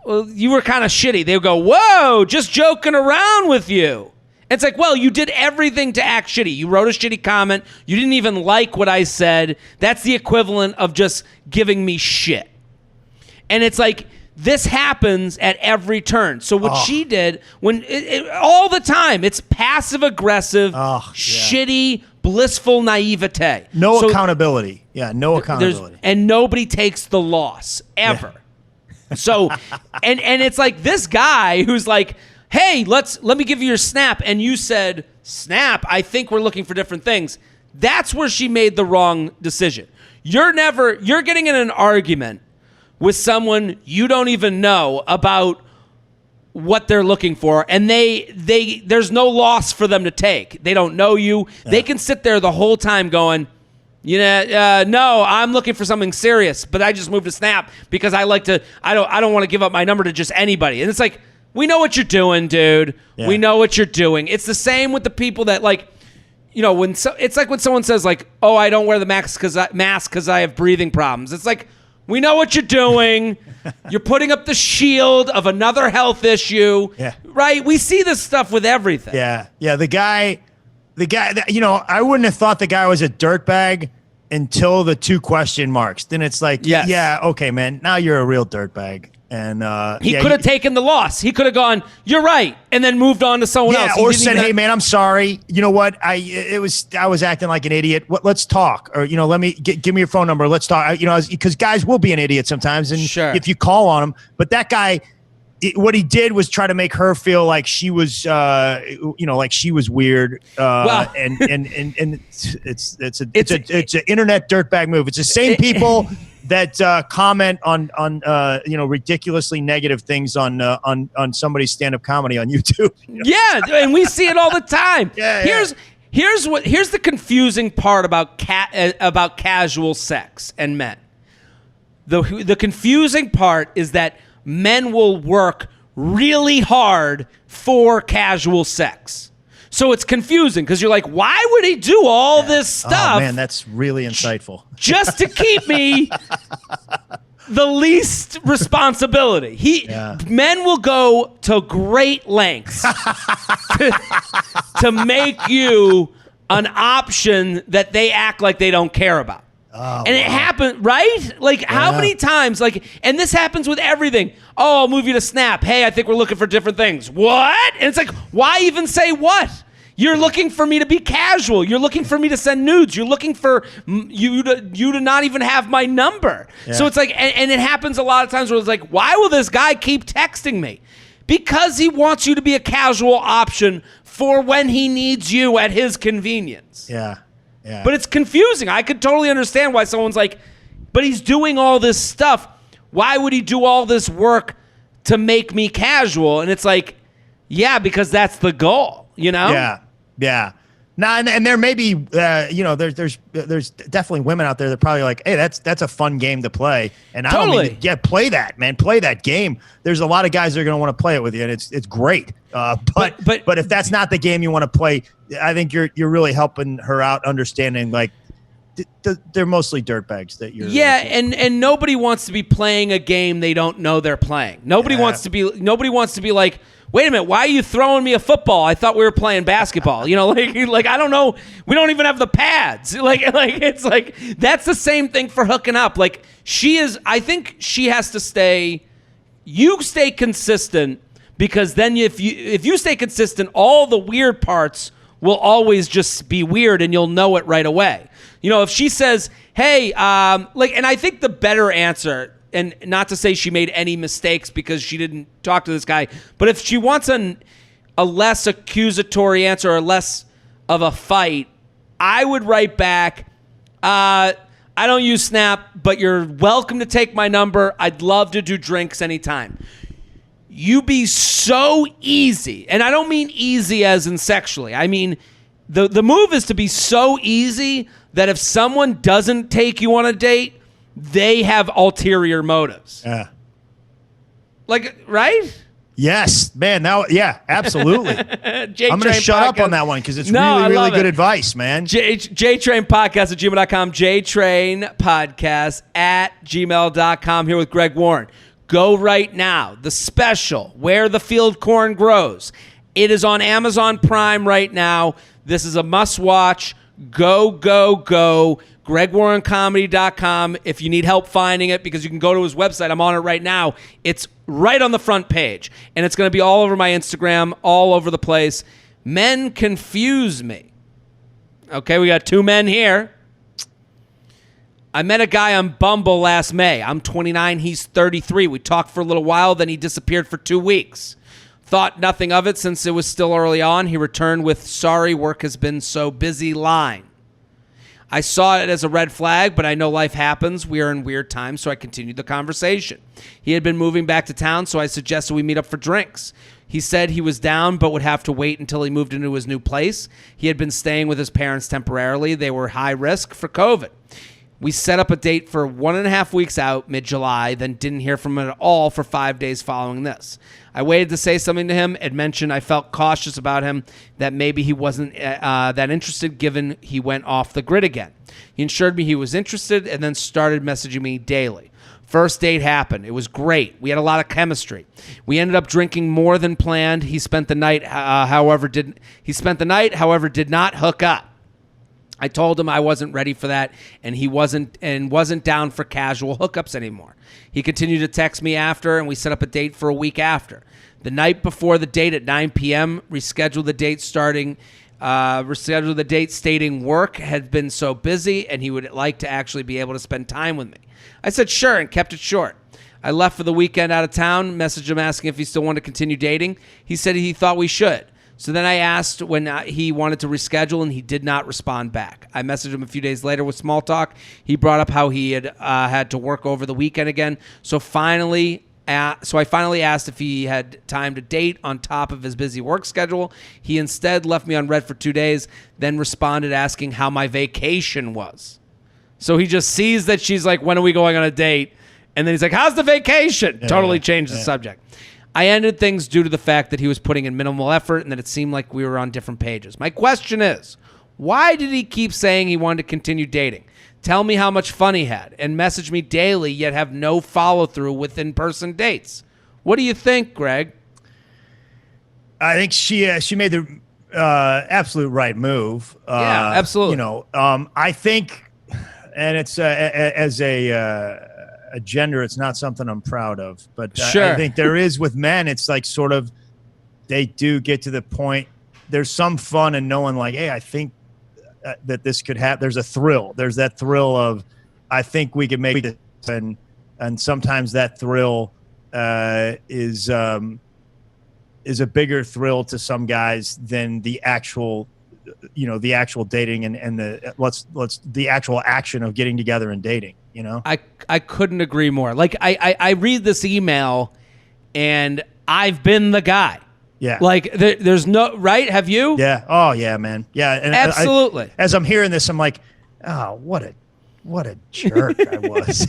well, you were kind of shitty. They'll go, whoa, just joking around with you. It's like, well, you did everything to act shitty. You wrote a shitty comment. You didn't even like what I said. That's the equivalent of just giving me shit. And it's like, this happens at every turn. So what she did, all the time, it's passive-aggressive, shitty, blissful naivete. No accountability. Yeah, no accountability. And nobody takes the loss, ever. Yeah. So, and it's like this guy who's like, hey, let me give you your Snap. And you said, Snap, I think we're looking for different things. That's where she made the wrong decision. You're getting in an argument with someone you don't even know about what they're looking for, and there's no loss for them to take. They don't know you. Yeah. They can sit there the whole time going, no, I'm looking for something serious, but I just moved to Snap because I don't want to give up my number to just anybody. And it's like, we know what you're doing, dude. Yeah. We know what you're doing. It's the same with the people that it's like when someone says like, oh, I don't wear the mask because I have breathing problems. It's like, we know what you're doing. You're putting up the shield of another health issue, right? We see this stuff with everything. Yeah. The guy, I wouldn't have thought the guy was a dirtbag until the 2 question marks. Then it's like, yeah, okay, man, now you're a real dirtbag. And he could have taken the loss. He could have gone, you're right, and then moved on to someone else. Or said, hey man, I'm sorry. You know what? I was acting like an idiot. Let's talk. Or let me give me your phone number. Let's talk. Because guys will be an idiot sometimes, and if you call on them. But that guy, what he did was try to make her feel like she was, like she was weird. And it's an internet dirtbag move. It's the same people that comment on ridiculously negative things on somebody's stand-up comedy on YouTube. Yeah, and we see it all the time. Here's the confusing part about casual sex and men. The confusing part is that men will work really hard for casual sex. So it's confusing because you're like, why would he do all this stuff? Oh, man, that's really insightful. Just to keep me the least responsibility. Men will go to great lengths to make you an option that they act like they don't care about. It happened, right? Like, how many times? Like, and this happens with everything. Oh, I'll move you to Snap. Hey, I think we're looking for different things. What? And it's like, why even say what? You're looking for me to be casual. You're looking for me to send nudes. You're looking for you to not even have my number. Yeah. So it's like, and it happens a lot of times where it's like, why will this guy keep texting me? Because he wants you to be a casual option for when he needs you at his convenience. Yeah. Yeah. But it's confusing. I could totally understand why someone's like, but he's doing all this stuff. Why would he do all this work to make me casual? And it's like, yeah, because that's the goal, you know? Yeah. Yeah. Now, and there may be, there's definitely women out there that are probably like, hey, that's a fun game to play. And I don't mean, play that, man. Play that game. There's a lot of guys that are going to want to play it with you, and it's great. But if that's not the game you want to play, I think you're really helping her out, understanding like they're mostly dirtbags that you're. Yeah, and nobody wants to be playing a game they don't know they're playing. Nobody wants to be like, wait a minute, why are you throwing me a football? I thought we were playing basketball. You know, like I don't know. We don't even have the pads. Like it's like that's the same thing for hooking up. Like I think she has to stay. You stay consistent, because then if you stay consistent, all the weird parts will always just be weird, and you'll know it right away. You know, if she says, hey, and I think the better answer, and not to say she made any mistakes because she didn't talk to this guy, but if she wants a less accusatory answer or less of a fight, I would write back, I don't use Snap, but you're welcome to take my number. I'd love to do drinks anytime. You be so easy, and I don't mean easy as in sexually. I mean, the move is to be so easy that if someone doesn't take you on a date, they have ulterior motives. Yeah. Like, right? Yes, man. Now, yeah, absolutely. I'm going to shut up on that one because it's really good advice, man. JTrain Podcast at gmail.com. JTrain Podcast at gmail.com. Here with Greg Warren. Go right now. The special, Where the Field Corn Grows. It is on Amazon Prime right now. This is a must-watch. Go, go, go. GregWarrenComedy.com if you need help finding it, because you can go to his website. I'm on it right now. It's right on the front page, and it's going to be all over my Instagram, all over the place. Men confuse me. Okay, we got two men here. I met a guy on Bumble last May. I'm 29, he's 33. We talked for a little while, then he disappeared for 2 weeks. Thought nothing of it since it was still early on. He returned with, sorry, work has been so busy line. I saw it as a red flag, but I know life happens. We are in weird times, so I continued the conversation. He had been moving back to town, so I suggested we meet up for drinks. He said he was down, but would have to wait until he moved into his new place. He had been staying with his parents temporarily. They were high risk for COVID. We set up a date for 1.5 weeks out, mid-July, then didn't hear from him at all for 5 days following this. I waited to say something to him. Had mentioned I felt cautious about him, that maybe he wasn't that interested given he went off the grid again. He assured me he was interested and then started messaging me daily. First date happened. It was great. We had a lot of chemistry. We ended up drinking more than planned. He spent the night, however, did not hook up. I told him I wasn't ready for that, and he wasn't down for casual hookups anymore. He continued to text me after, and we set up a date for a week after. The night before the date at 9 p.m., rescheduled the date stating work had been so busy, and he would like to actually be able to spend time with me. I said sure and kept it short. I left for the weekend out of town, messaged him asking if he still wanted to continue dating. He said he thought we should. So then I asked when he wanted to reschedule, and he did not respond back. I messaged him a few days later with small talk. He brought up how he had to work over the weekend again. So I finally asked if he had time to date on top of his busy work schedule. He instead left me on red for 2 days, then responded asking how my vacation was. So he just sees that she's like, when are we going on a date? And then he's like, how's the vacation? Totally changed the subject. I ended things due to the fact that he was putting in minimal effort and that it seemed like we were on different pages. My question is, why did he keep saying he wanted to continue dating? Tell me how much fun he had and message me daily, yet have no follow-through with in-person dates. What do you think, Greg? I think she made the absolute right move. Yeah, absolutely. I think, and it's as a gender, it's not something I'm proud of, but sure. I think there is with men, it's like sort of, they do get to the point, there's some fun in knowing like, hey, I think that this could happen. There's a thrill. There's that thrill of, I think we could make this happen. And sometimes that thrill is a bigger thrill to some guys than the actual the actual dating and the actual action of getting together and dating. I couldn't agree more. Like I read this email, and I've been the guy. Yeah. Like there's no right. Have you? Yeah. Oh yeah, man. Yeah. And absolutely. As I'm hearing this, I'm like, oh, what a jerk I was.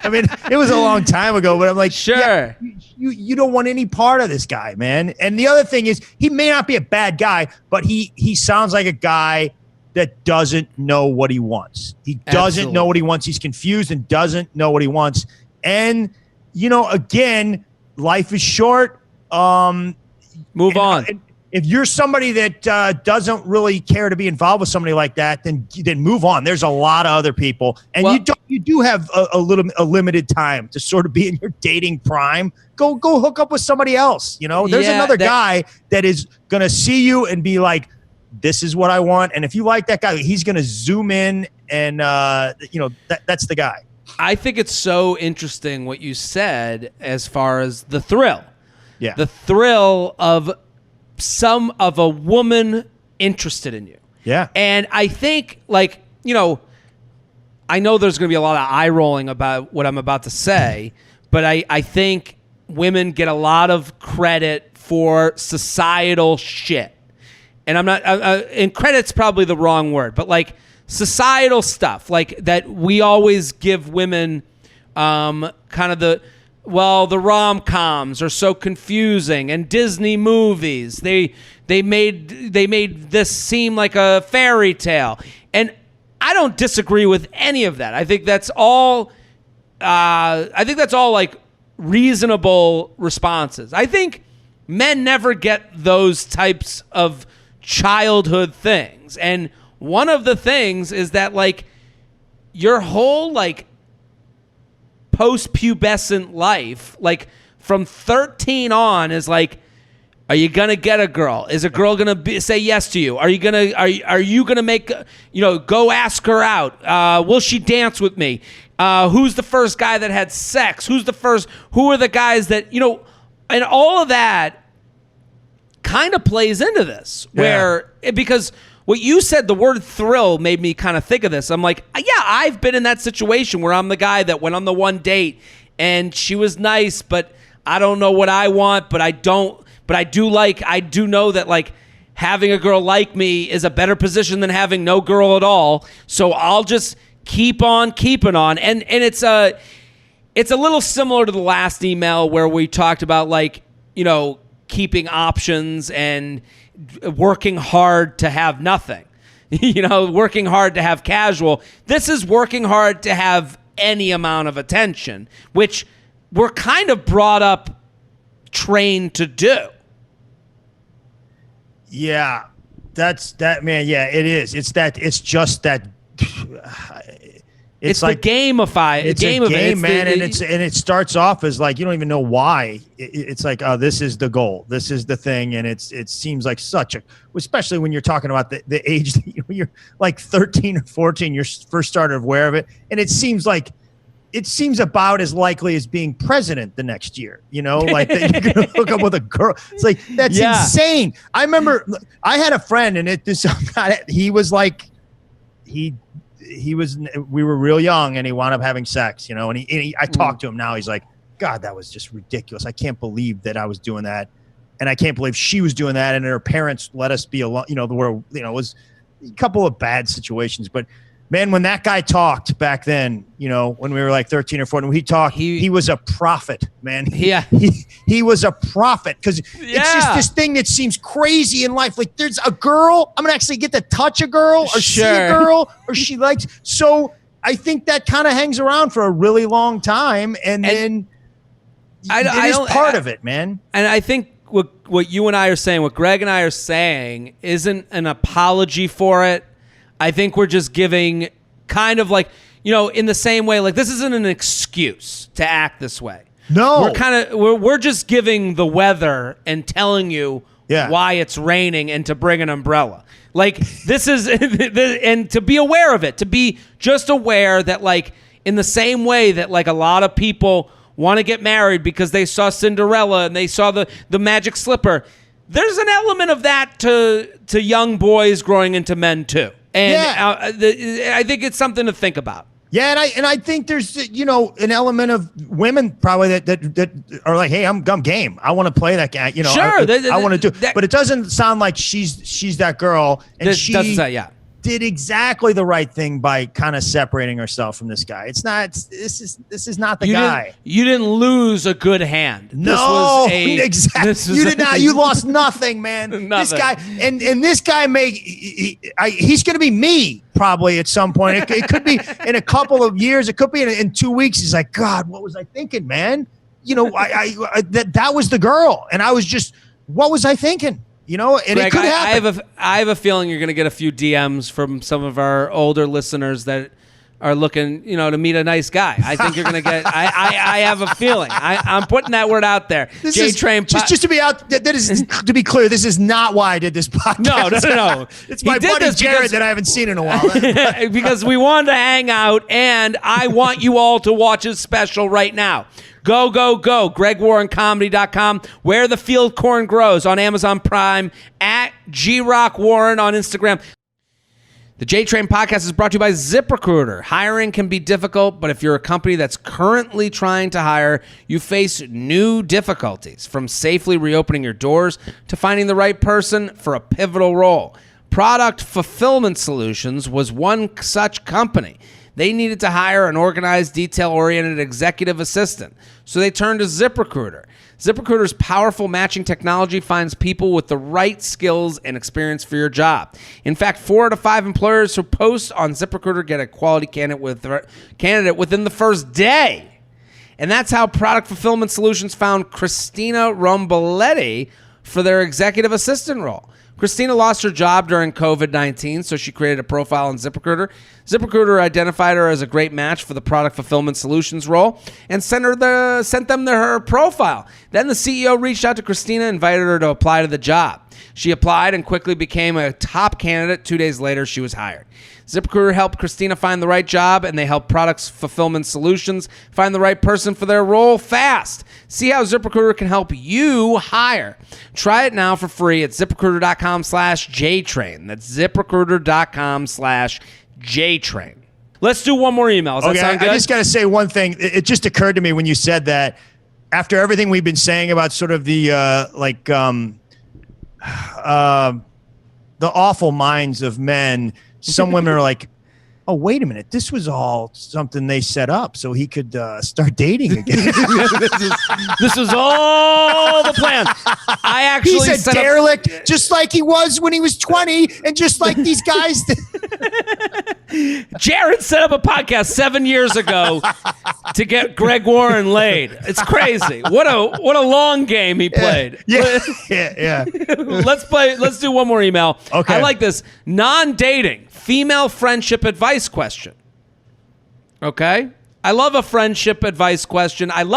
I mean, it was a long time ago, but I'm like, sure. Yeah, you don't want any part of this guy, man. And the other thing is, he may not be a bad guy, but he sounds like a guy that doesn't know what he wants. He doesn't know what he wants. He's confused and doesn't know what he wants. And, again, life is short. Move on. If you're somebody that doesn't really care to be involved with somebody like that, then move on. There's a lot of other people, and you do have a limited time to sort of be in your dating prime. Go hook up with somebody else. There's another guy that is gonna see you and be like, "This is what I want." And if you like that guy, he's gonna zoom in, and that's the guy. I think it's so interesting what you said as far as the thrill. Yeah. The thrill of a woman interested in you. Yeah. And I think, I know there's going to be a lot of eye rolling about what I'm about to say, but I think women get a lot of credit for societal shit. And I'm not, and credit's probably the wrong word, but like societal stuff, like that we always give women kind of the rom-coms are so confusing, and Disney movies, they made this seem like a fairy tale. And I don't disagree with any of that. I think that's all like reasonable responses. I think men never get those types of childhood things. And one of the things is that like your whole like post-pubescent life, like from 13 on, is like, are you gonna get a girl? Is a girl gonna say yes to you? Are you gonna make go ask her out? Will she dance with me? Who's the first guy that had sex? Who are the guys that and all of that kind of plays into this, because what you said, the word thrill, made me kind of think of this. I'm like, yeah, I've been in that situation where I'm the guy that went on the one date and she was nice, but I don't know what I want, but I do know that like having a girl like me is a better position than having no girl at all. So I'll just keep on keeping on. And it's a little similar to the last email where we talked about like, keeping options and working hard to have nothing, working hard to have casual. This is working hard to have any amount of attention, which we're kind of brought up, trained to do. Yeah, that's that, man. Yeah, it is. It's just that. It's like the gamify. It's a game, man, and it starts off as like you don't even know why. It's like, oh, this is the goal, this is the thing, and it seems like especially when you're talking about the age that you're like 13 or 14, you're first started aware of it, and it seems about as likely as being president the next year. Like that you're gonna hook up with a girl. It's like that's insane. I remember I had a friend, and he was like we were real young, and he wound up having sex, and I talked to him now. He's like, God, that was just ridiculous. I can't believe that I was doing that. And I can't believe she was doing that. And her parents let us be alone. It was a couple of bad situations, but man, when that guy talked back then, when we were like 13 or 14, when he talked, he was a prophet, man. He was a prophet, because it's just this thing that seems crazy in life. Like there's a girl, I'm going to actually get to touch a girl or see a girl or she likes. So I think that kind of hangs around for a really long time. And then it is part of it, man. And I think what you and I are saying, what Greg and I are saying, isn't an apology for it. I think we're just giving kind of like, in the same way, like this isn't an excuse to act this way. No. We're just giving the weather and telling you why it's raining and to bring an umbrella. Like this is, and to be aware of it, to be just aware that like in the same way that like a lot of people want to get married because they saw Cinderella and they saw the magic slipper. there's an element of that to young boys growing into men too. And I think it's something to think about. Yeah, and I think there's an element of women probably that are like, hey, I'm game. I want to play that guy. Sure, I want to do. But it doesn't sound like she's that girl, and she did exactly the right thing by kind of separating herself from this guy. It's not. This is not the guy. You didn't lose a good hand. No, exactly. You did not. You lost nothing, man. Nothing. This guy and this guy he's going to be me probably at some point. It could be in a couple of years. It could be in 2 weeks. He's like, God, what was I thinking, man? That was the girl, and I was just, what was I thinking? And Greg, it could happen. I have a feeling you're going to get a few DMs from some of our older listeners that are looking, to meet a nice guy. I think you're going to get. I have a feeling. I'm putting that word out there. J-Train. Just to be out. That is to be clear. This is not why I did this podcast. No. It's my buddy Jared that I haven't seen in a while. Because we wanted to hang out, and I want you all to watch his special right now. Go, go, go. GregWarrenComedy.com. Where the Field Corn Grows on Amazon Prime. At GRockWarren on Instagram. The J-Train podcast is brought to you by ZipRecruiter. Hiring can be difficult, but if you're a company that's currently trying to hire, you face new difficulties, from safely reopening your doors to finding the right person for a pivotal role. Product Fulfillment Solutions was one such company. They needed to hire an organized, detail-oriented executive assistant, so they turned to ZipRecruiter. ZipRecruiter's powerful matching technology finds people with the right skills and experience for your job. In fact, 4 out of 5 employers who post on ZipRecruiter get a quality candidate within the first day. And that's how Product Fulfillment Solutions found Christina Romboletti for their executive assistant role. Christina lost her job during COVID-19, so she created a profile on ZipRecruiter. ZipRecruiter identified her as a great match for the Product Fulfillment Solutions role and sent them her profile. Then the CEO reached out to Christina and invited her to apply to the job. She applied and quickly became a top candidate. 2 days later, she was hired. ZipRecruiter helped Christina find the right job, and they helped Product Fulfillment Solutions find the right person for their role fast. See how ZipRecruiter can help you hire. Try it now for free at ZipRecruiter.com/JTrain. That's ZipRecruiter.com/JTrain. Let's do one more email. Does that sound good? I just got to say one thing. It just occurred to me when you said that, after everything we've been saying about sort of the awful minds of men, some women are like, oh, wait a minute. This was all something they set up so he could start dating again. this was all the plan. I actually He's a derelict, just like he was when he was 20, and just like these guys. Jared set up a podcast 7 years ago to get Greg Warren laid. It's crazy. What a long game he played. Yeah. Let's do one more email. Okay. I like this. Non-dating female friendship advice question. Okay? I love a friendship advice question. I do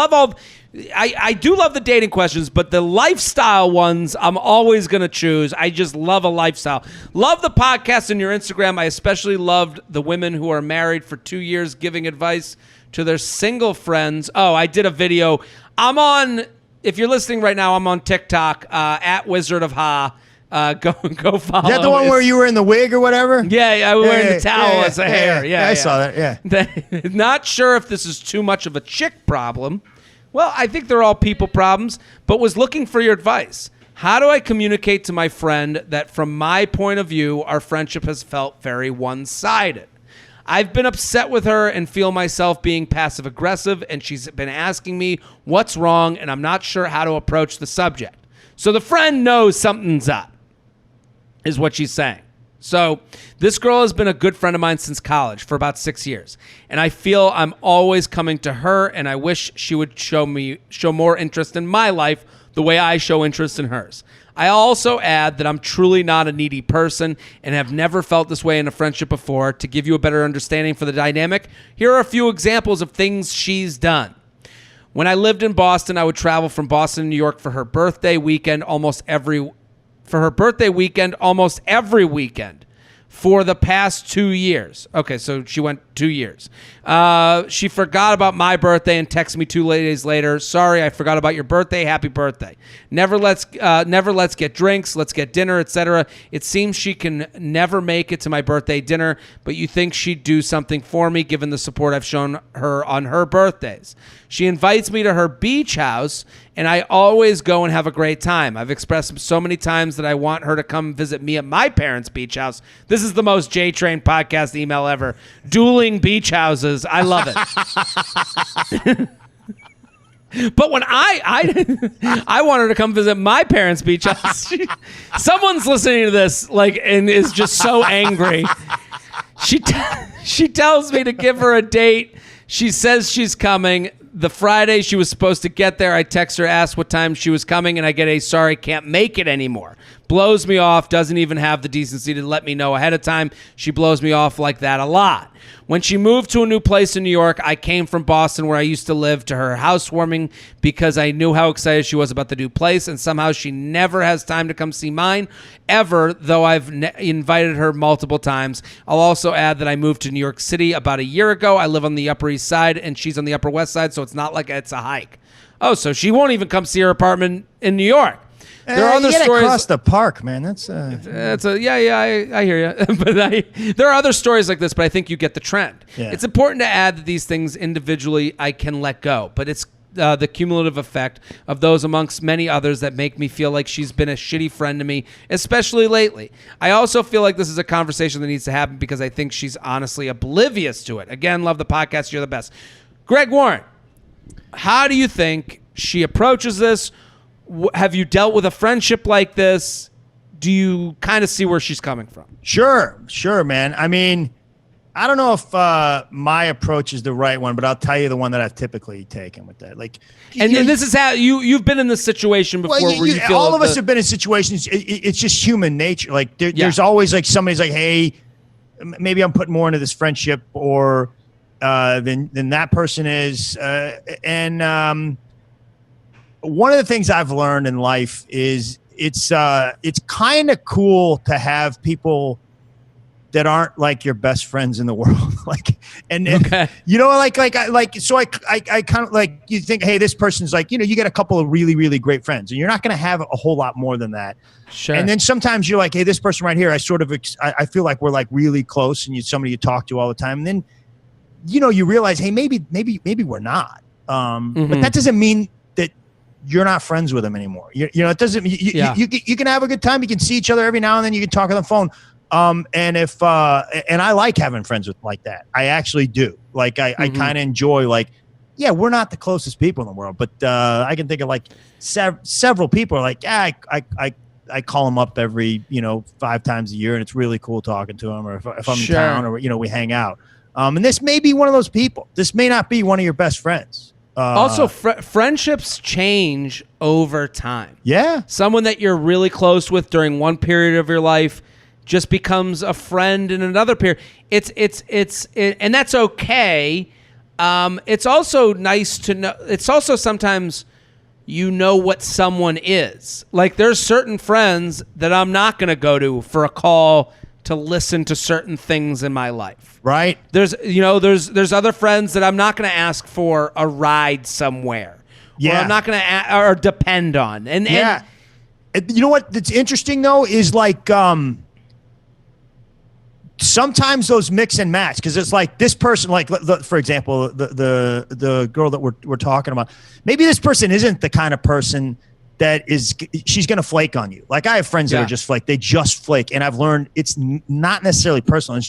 love the dating questions, but the lifestyle ones I'm always going to choose. I just love a lifestyle. Love the podcast and your Instagram. I especially loved the women who are married for 2 years giving advice to their single friends. Oh, I did a video. If you're listening right now, I'm on TikTok, at Wizard of Ha. Go follow. Is that the one where you were in the wig or whatever? Yeah, I was wearing the towel as a hair. Yeah, I saw that. Yeah. Not sure if this is too much of a chick problem. Well, I think they're all people problems, but was looking for your advice. How do I communicate to my friend that from my point of view, our friendship has felt very one-sided? I've been upset with her and feel myself being passive-aggressive, and she's been asking me what's wrong, and I'm not sure how to approach the subject. So the friend knows something's up, is what she's saying. So this girl has been a good friend of mine since college for about 6 years. And I feel I'm always coming to her, and I wish she would show more interest in my life the way I show interest in hers. I also add that I'm truly not a needy person and have never felt this way in a friendship before. To give you a better understanding for the dynamic, here are a few examples of things she's done. When I lived in Boston, I would travel from Boston to New York for her birthday weekend almost every weekend. for the past 2 years. Okay, so she went 2 years. She forgot about my birthday and texted me 2 days later. Sorry, I forgot about your birthday. Happy birthday. Never let's get drinks. Let's get dinner, etc. It seems she can never make it to my birthday dinner, but you think she'd do something for me given the support I've shown her on her birthdays. She invites me to her beach house, and I always go and have a great time. I've expressed so many times that I want her to come visit me at my parents' beach house. This is the most J-Train podcast email ever. Dueling beach houses. I love it. But when I want her to come visit my parents' beach house, someone's listening to this and is just so angry. She tells me to give her a date. She says she's coming. The Friday she was supposed to get there, I text her, ask what time she was coming, and I get a sorry, can't make it anymore. Blows me off, doesn't even have the decency to let me know ahead of time. She blows me off like that a lot. When she moved to a new place in New York, I came from Boston where I used to live to her housewarming because I knew how excited she was about the new place, and somehow she never has time to come see mine, ever, though I've invited her multiple times. I'll also add that I moved to New York City about a year ago. I live on the Upper East Side, and she's on the Upper West Side, so it's not like it's a hike. Oh, so she won't even come see her apartment in New York. There are other stories across the park, man. I hear you. But there are other stories like this, but I think you get the trend. Yeah. It's important to add that these things individually I can let go, but it's the cumulative effect of those amongst many others that make me feel like she's been a shitty friend to me, especially lately. I also feel like this is a conversation that needs to happen because I think she's honestly oblivious to it. Again, love the podcast. You're the best. Greg Warren, how do you think she approaches this? Have you dealt with a friendship like this? Do you kind of see where she's coming from? Sure, man. I mean, I don't know if my approach is the right one, but I'll tell you the one that I've typically taken with that. And this is how you've been in this situation before, where you feel all of us have been in situations. It's just human nature. There's always somebody's like, hey, maybe I'm putting more into this friendship, or than that person is, one of the things I've learned in life is it's kind of cool to have people that aren't like your best friends in the world. You kind of you think, hey, this person's you get a couple of really, really great friends, and you're not going to have a whole lot more than that. Sure. And then sometimes you're like, hey, this person right here, I feel like we're really close, and somebody you talk to all the time. And then, you realize, hey, maybe we're not. But that doesn't mean that you're not friends with them anymore. It doesn't. You can have a good time. You can see each other every now and then. You can talk on the phone. And I like having friends like that. I actually do. I kind of enjoy. We're not the closest people in the world, but I can think of several people are I call them up every 5 times a year, and it's really cool talking to them. Or if I'm in town, or we hang out. And this may be one of those people. This may not be one of your best friends. Also, friendships change over time. Yeah. Someone that you're really close with during one period of your life just becomes a friend in another period. And that's okay. It's also nice to know. It's also sometimes what someone is. There's certain friends that I'm not going to go to for a call to listen to certain things in my life. Right. There's other friends that I'm not going to ask for a ride somewhere. Yeah. Or I'm not going to or depend on. And you know what? That's interesting though is sometimes those mix and match, because it's this person, for example, the girl that we're talking about. Maybe this person isn't the kind of person that she's going to flake on you. I have friends that are just flake. They just flake. And I've learned it's not necessarily personal.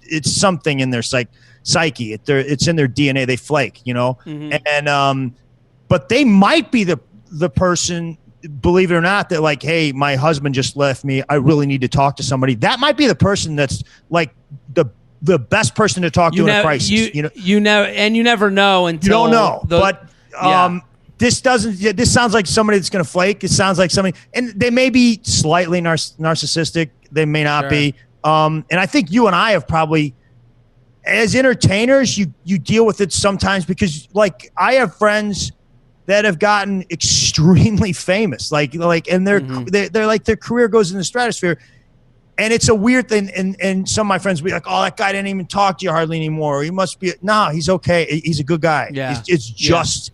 It's something in their psyche. It's in their DNA. They flake, Mm-hmm. And, but they might be the person, believe it or not, that hey, my husband just left me. I really need to talk to somebody. That might be the person that's the best person to talk to in a crisis. You never know until you don't know. This sounds like somebody that's going to flake. It sounds like somebody, and they may be slightly narcissistic. They may not be. And I think you and I have probably, as entertainers, you deal with it sometimes because I have friends that have gotten extremely famous, and their career goes in the stratosphere. And it's a weird thing. And some of my friends will be like, oh, that guy didn't even talk to you hardly anymore. He must be. No, he's okay. He's a good guy. Yeah. It's just,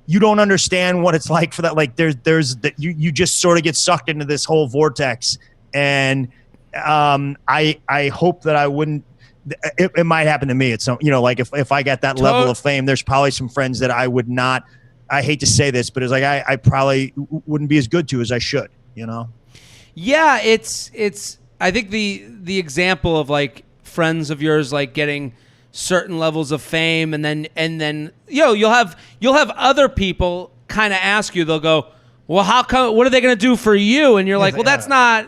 you don't understand what it's like for that. Like there's that you just sort of get sucked into this whole vortex. And I hope that I wouldn't, it might happen to me. It's some, like if I got that level of fame, there's probably some friends that I would not, I hate to say this, but it's like, I probably wouldn't be as good to as I should, Yeah, it's. I think the example of like friends of yours like getting certain levels of fame, and then you'll have other people kind of ask you. They'll go, well, how come? What are they going to do for you? And you're like, well, that's not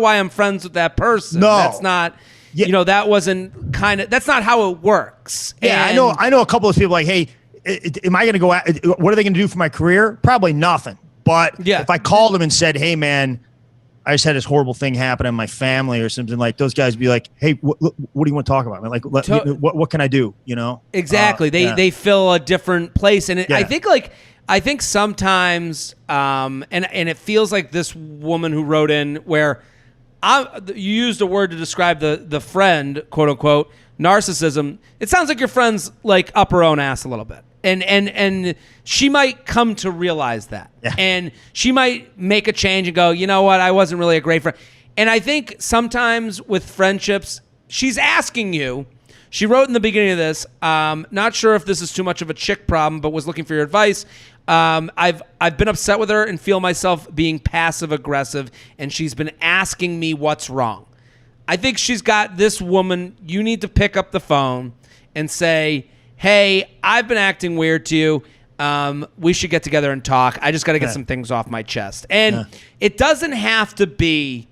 why I'm friends with that person. No, that's not. Yeah. That wasn't that's not how it works. Yeah, and I know a couple of people like, hey, am I going to go? What are they going to do for my career? Probably nothing. But if I called them and said, hey, man, I just had this horrible thing happen in my family or something, like those guys would be like, hey, what do you want to talk about? Like, what can I do? Exactly. They fill a different place. And I think sometimes, and it feels like this woman who wrote in where you used a word to describe the friend, quote unquote, narcissism. It sounds like your friend's like up her own ass a little bit. And she might come to realize that. Yeah. And she might make a change and go, you know what, I wasn't really a great friend. And I think sometimes with friendships, she's asking you, she wrote in the beginning of this, not sure if this is too much of a chick problem, but was looking for your advice. I've been upset with her and feel myself being passive aggressive, and she's been asking me what's wrong. I think she's got this woman, you need to pick up the phone and say, hey, I've been acting weird to you. We should get together and talk. I just got to get some things off my chest. And it doesn't have to be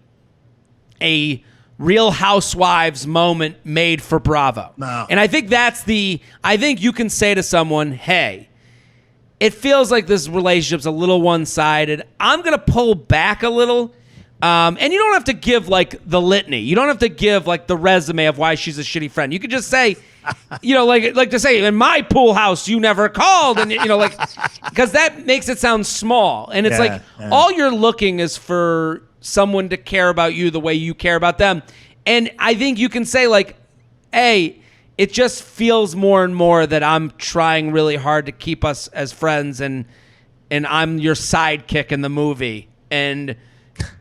a Real Housewives moment made for Bravo. No. And I think I think you can say to someone, hey, it feels like this relationship's a little one-sided. I'm going to pull back a little. And you don't have to give like the litany. You don't have to give like the resume of why she's a shitty friend. You could just say, like to say, in my pool house, you never called. And, because that makes it sound small. And it's all you're looking is for someone to care about you the way you care about them. And I think you can say like, hey, it just feels more and more that I'm trying really hard to keep us as friends, and I'm your sidekick in the movie. And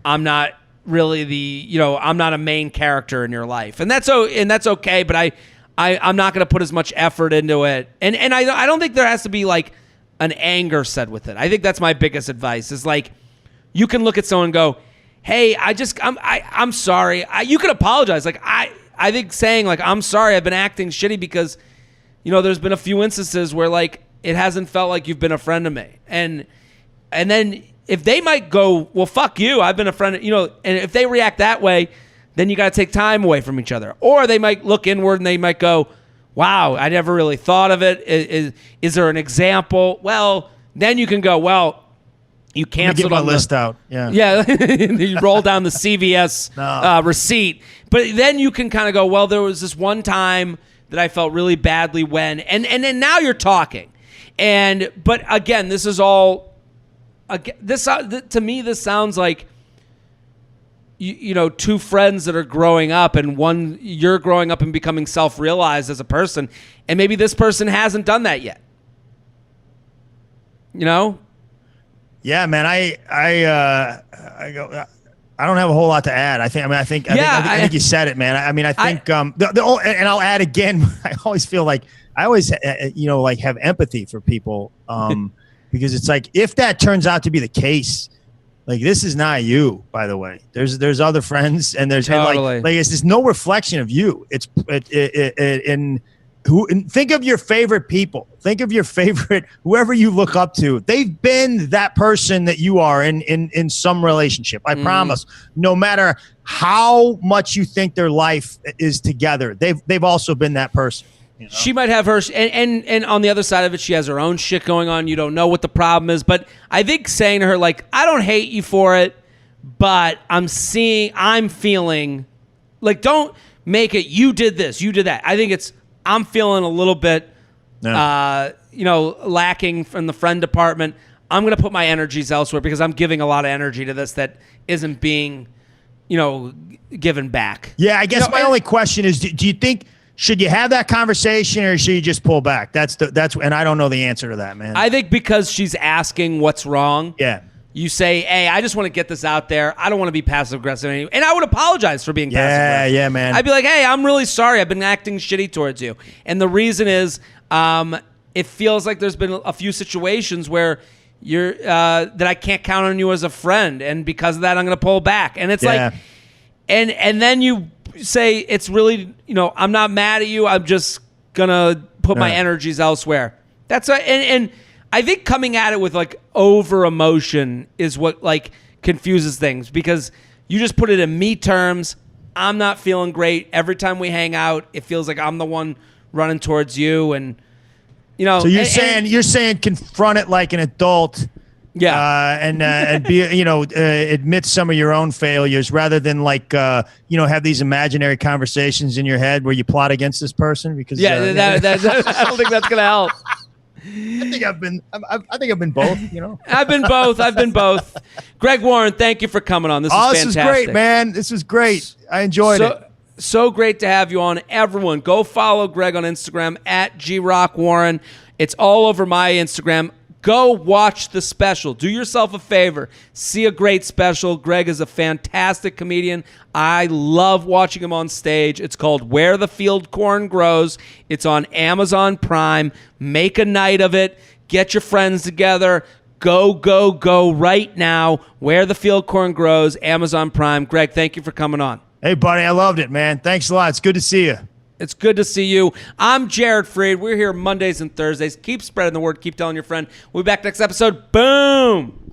I'm not really I'm not a main character in your life. And that's okay, but I'm not going to put as much effort into it. And I don't think there has to be like an anger said with it. I think that's my biggest advice is like, you can look at someone and go, hey, I'm sorry. You can apologize. Like I think saying like, I'm sorry, I've been acting shitty because, there's been a few instances where like, it hasn't felt like you've been a friend to me. And then if they might go, well, fuck you, I've been a friend, and if they react that way, then you got to take time away from each other. Or they might look inward and they might go, wow, I never really thought of it. Is there an example? Well, then you can go, well, you canceled my list out. Yeah. Yeah. You roll down the CVS receipt. But then you can kind of go, well, there was this one time that I felt really badly when, and then now you're talking. But again, this is all, to me, this sounds like, two friends that are growing up, and one, you're growing up and becoming self-realized as a person, and maybe this person hasn't done that yet. Yeah, man. I don't have a whole lot to add. I think you said it, man. I think and I'll add again. I always feel like like have empathy for people, because it's like, if that turns out to be the case, like, this is not you, by the way. There's other friends, and there's totally. like it's just no reflection of you. It's think of your favorite people. Think of your favorite, whoever you look up to. They've been that person that you are in some relationship. I promise. No matter how much you think their life is together, they've also been that person. She might have her, and on the other side of it, she has her own shit going on. You don't know what the problem is. But I think saying to her, like, I don't hate you for it, but I'm feeling, like, don't make it, you did this, you did that. I think I'm feeling a little bit, lacking from the friend department. I'm going to put my energies elsewhere because I'm giving a lot of energy to this that isn't being given back. Yeah, I guess my only question is, do you think should you have that conversation or should you just pull back? And I don't know the answer to that, man. I think because she's asking what's wrong. Yeah. You say, hey, I just want to get this out there. I don't want to be passive aggressive. And I would apologize for being passive aggressive. Yeah, man. I'd be like, hey, I'm really sorry. I've been acting shitty towards you. And the reason is it feels like there's been a few situations where you're that I can't count on you as a friend. And because of that, I'm going to pull back. And it's like, and then you say, it's really, I'm not mad at you. I'm just going to put my energies elsewhere. That's right. And I think coming at it with like over emotion is what like confuses things, because you just put it in me terms. I'm not feeling great. Every time we hang out, it feels like I'm the one running towards you, and So you're saying confront it like an adult, and be admit some of your own failures rather than like have these imaginary conversations in your head where you plot against this person because I don't think that's gonna help. I think I've been both, I've been both. Greg Warren, thank you for coming on. This was fantastic. This was great, man. This was great. I enjoyed it. So great to have you on. Everyone, go follow Greg on Instagram at GRockWarren. It's all over my Instagram. Go watch the special. Do yourself a favor. See a great special. Greg is a fantastic comedian. I love watching him on stage. It's called Where the Field Corn Grows. It's on Amazon Prime. Make a night of it. Get your friends together. Go right now. Where the Field Corn Grows, Amazon Prime. Greg, thank you for coming on. Hey, buddy, I loved it, man. Thanks a lot. It's good to see you. It's good to see you. I'm Jared Freid. We're here Mondays and Thursdays. Keep spreading the word. Keep telling your friend. We'll be back next episode. Boom.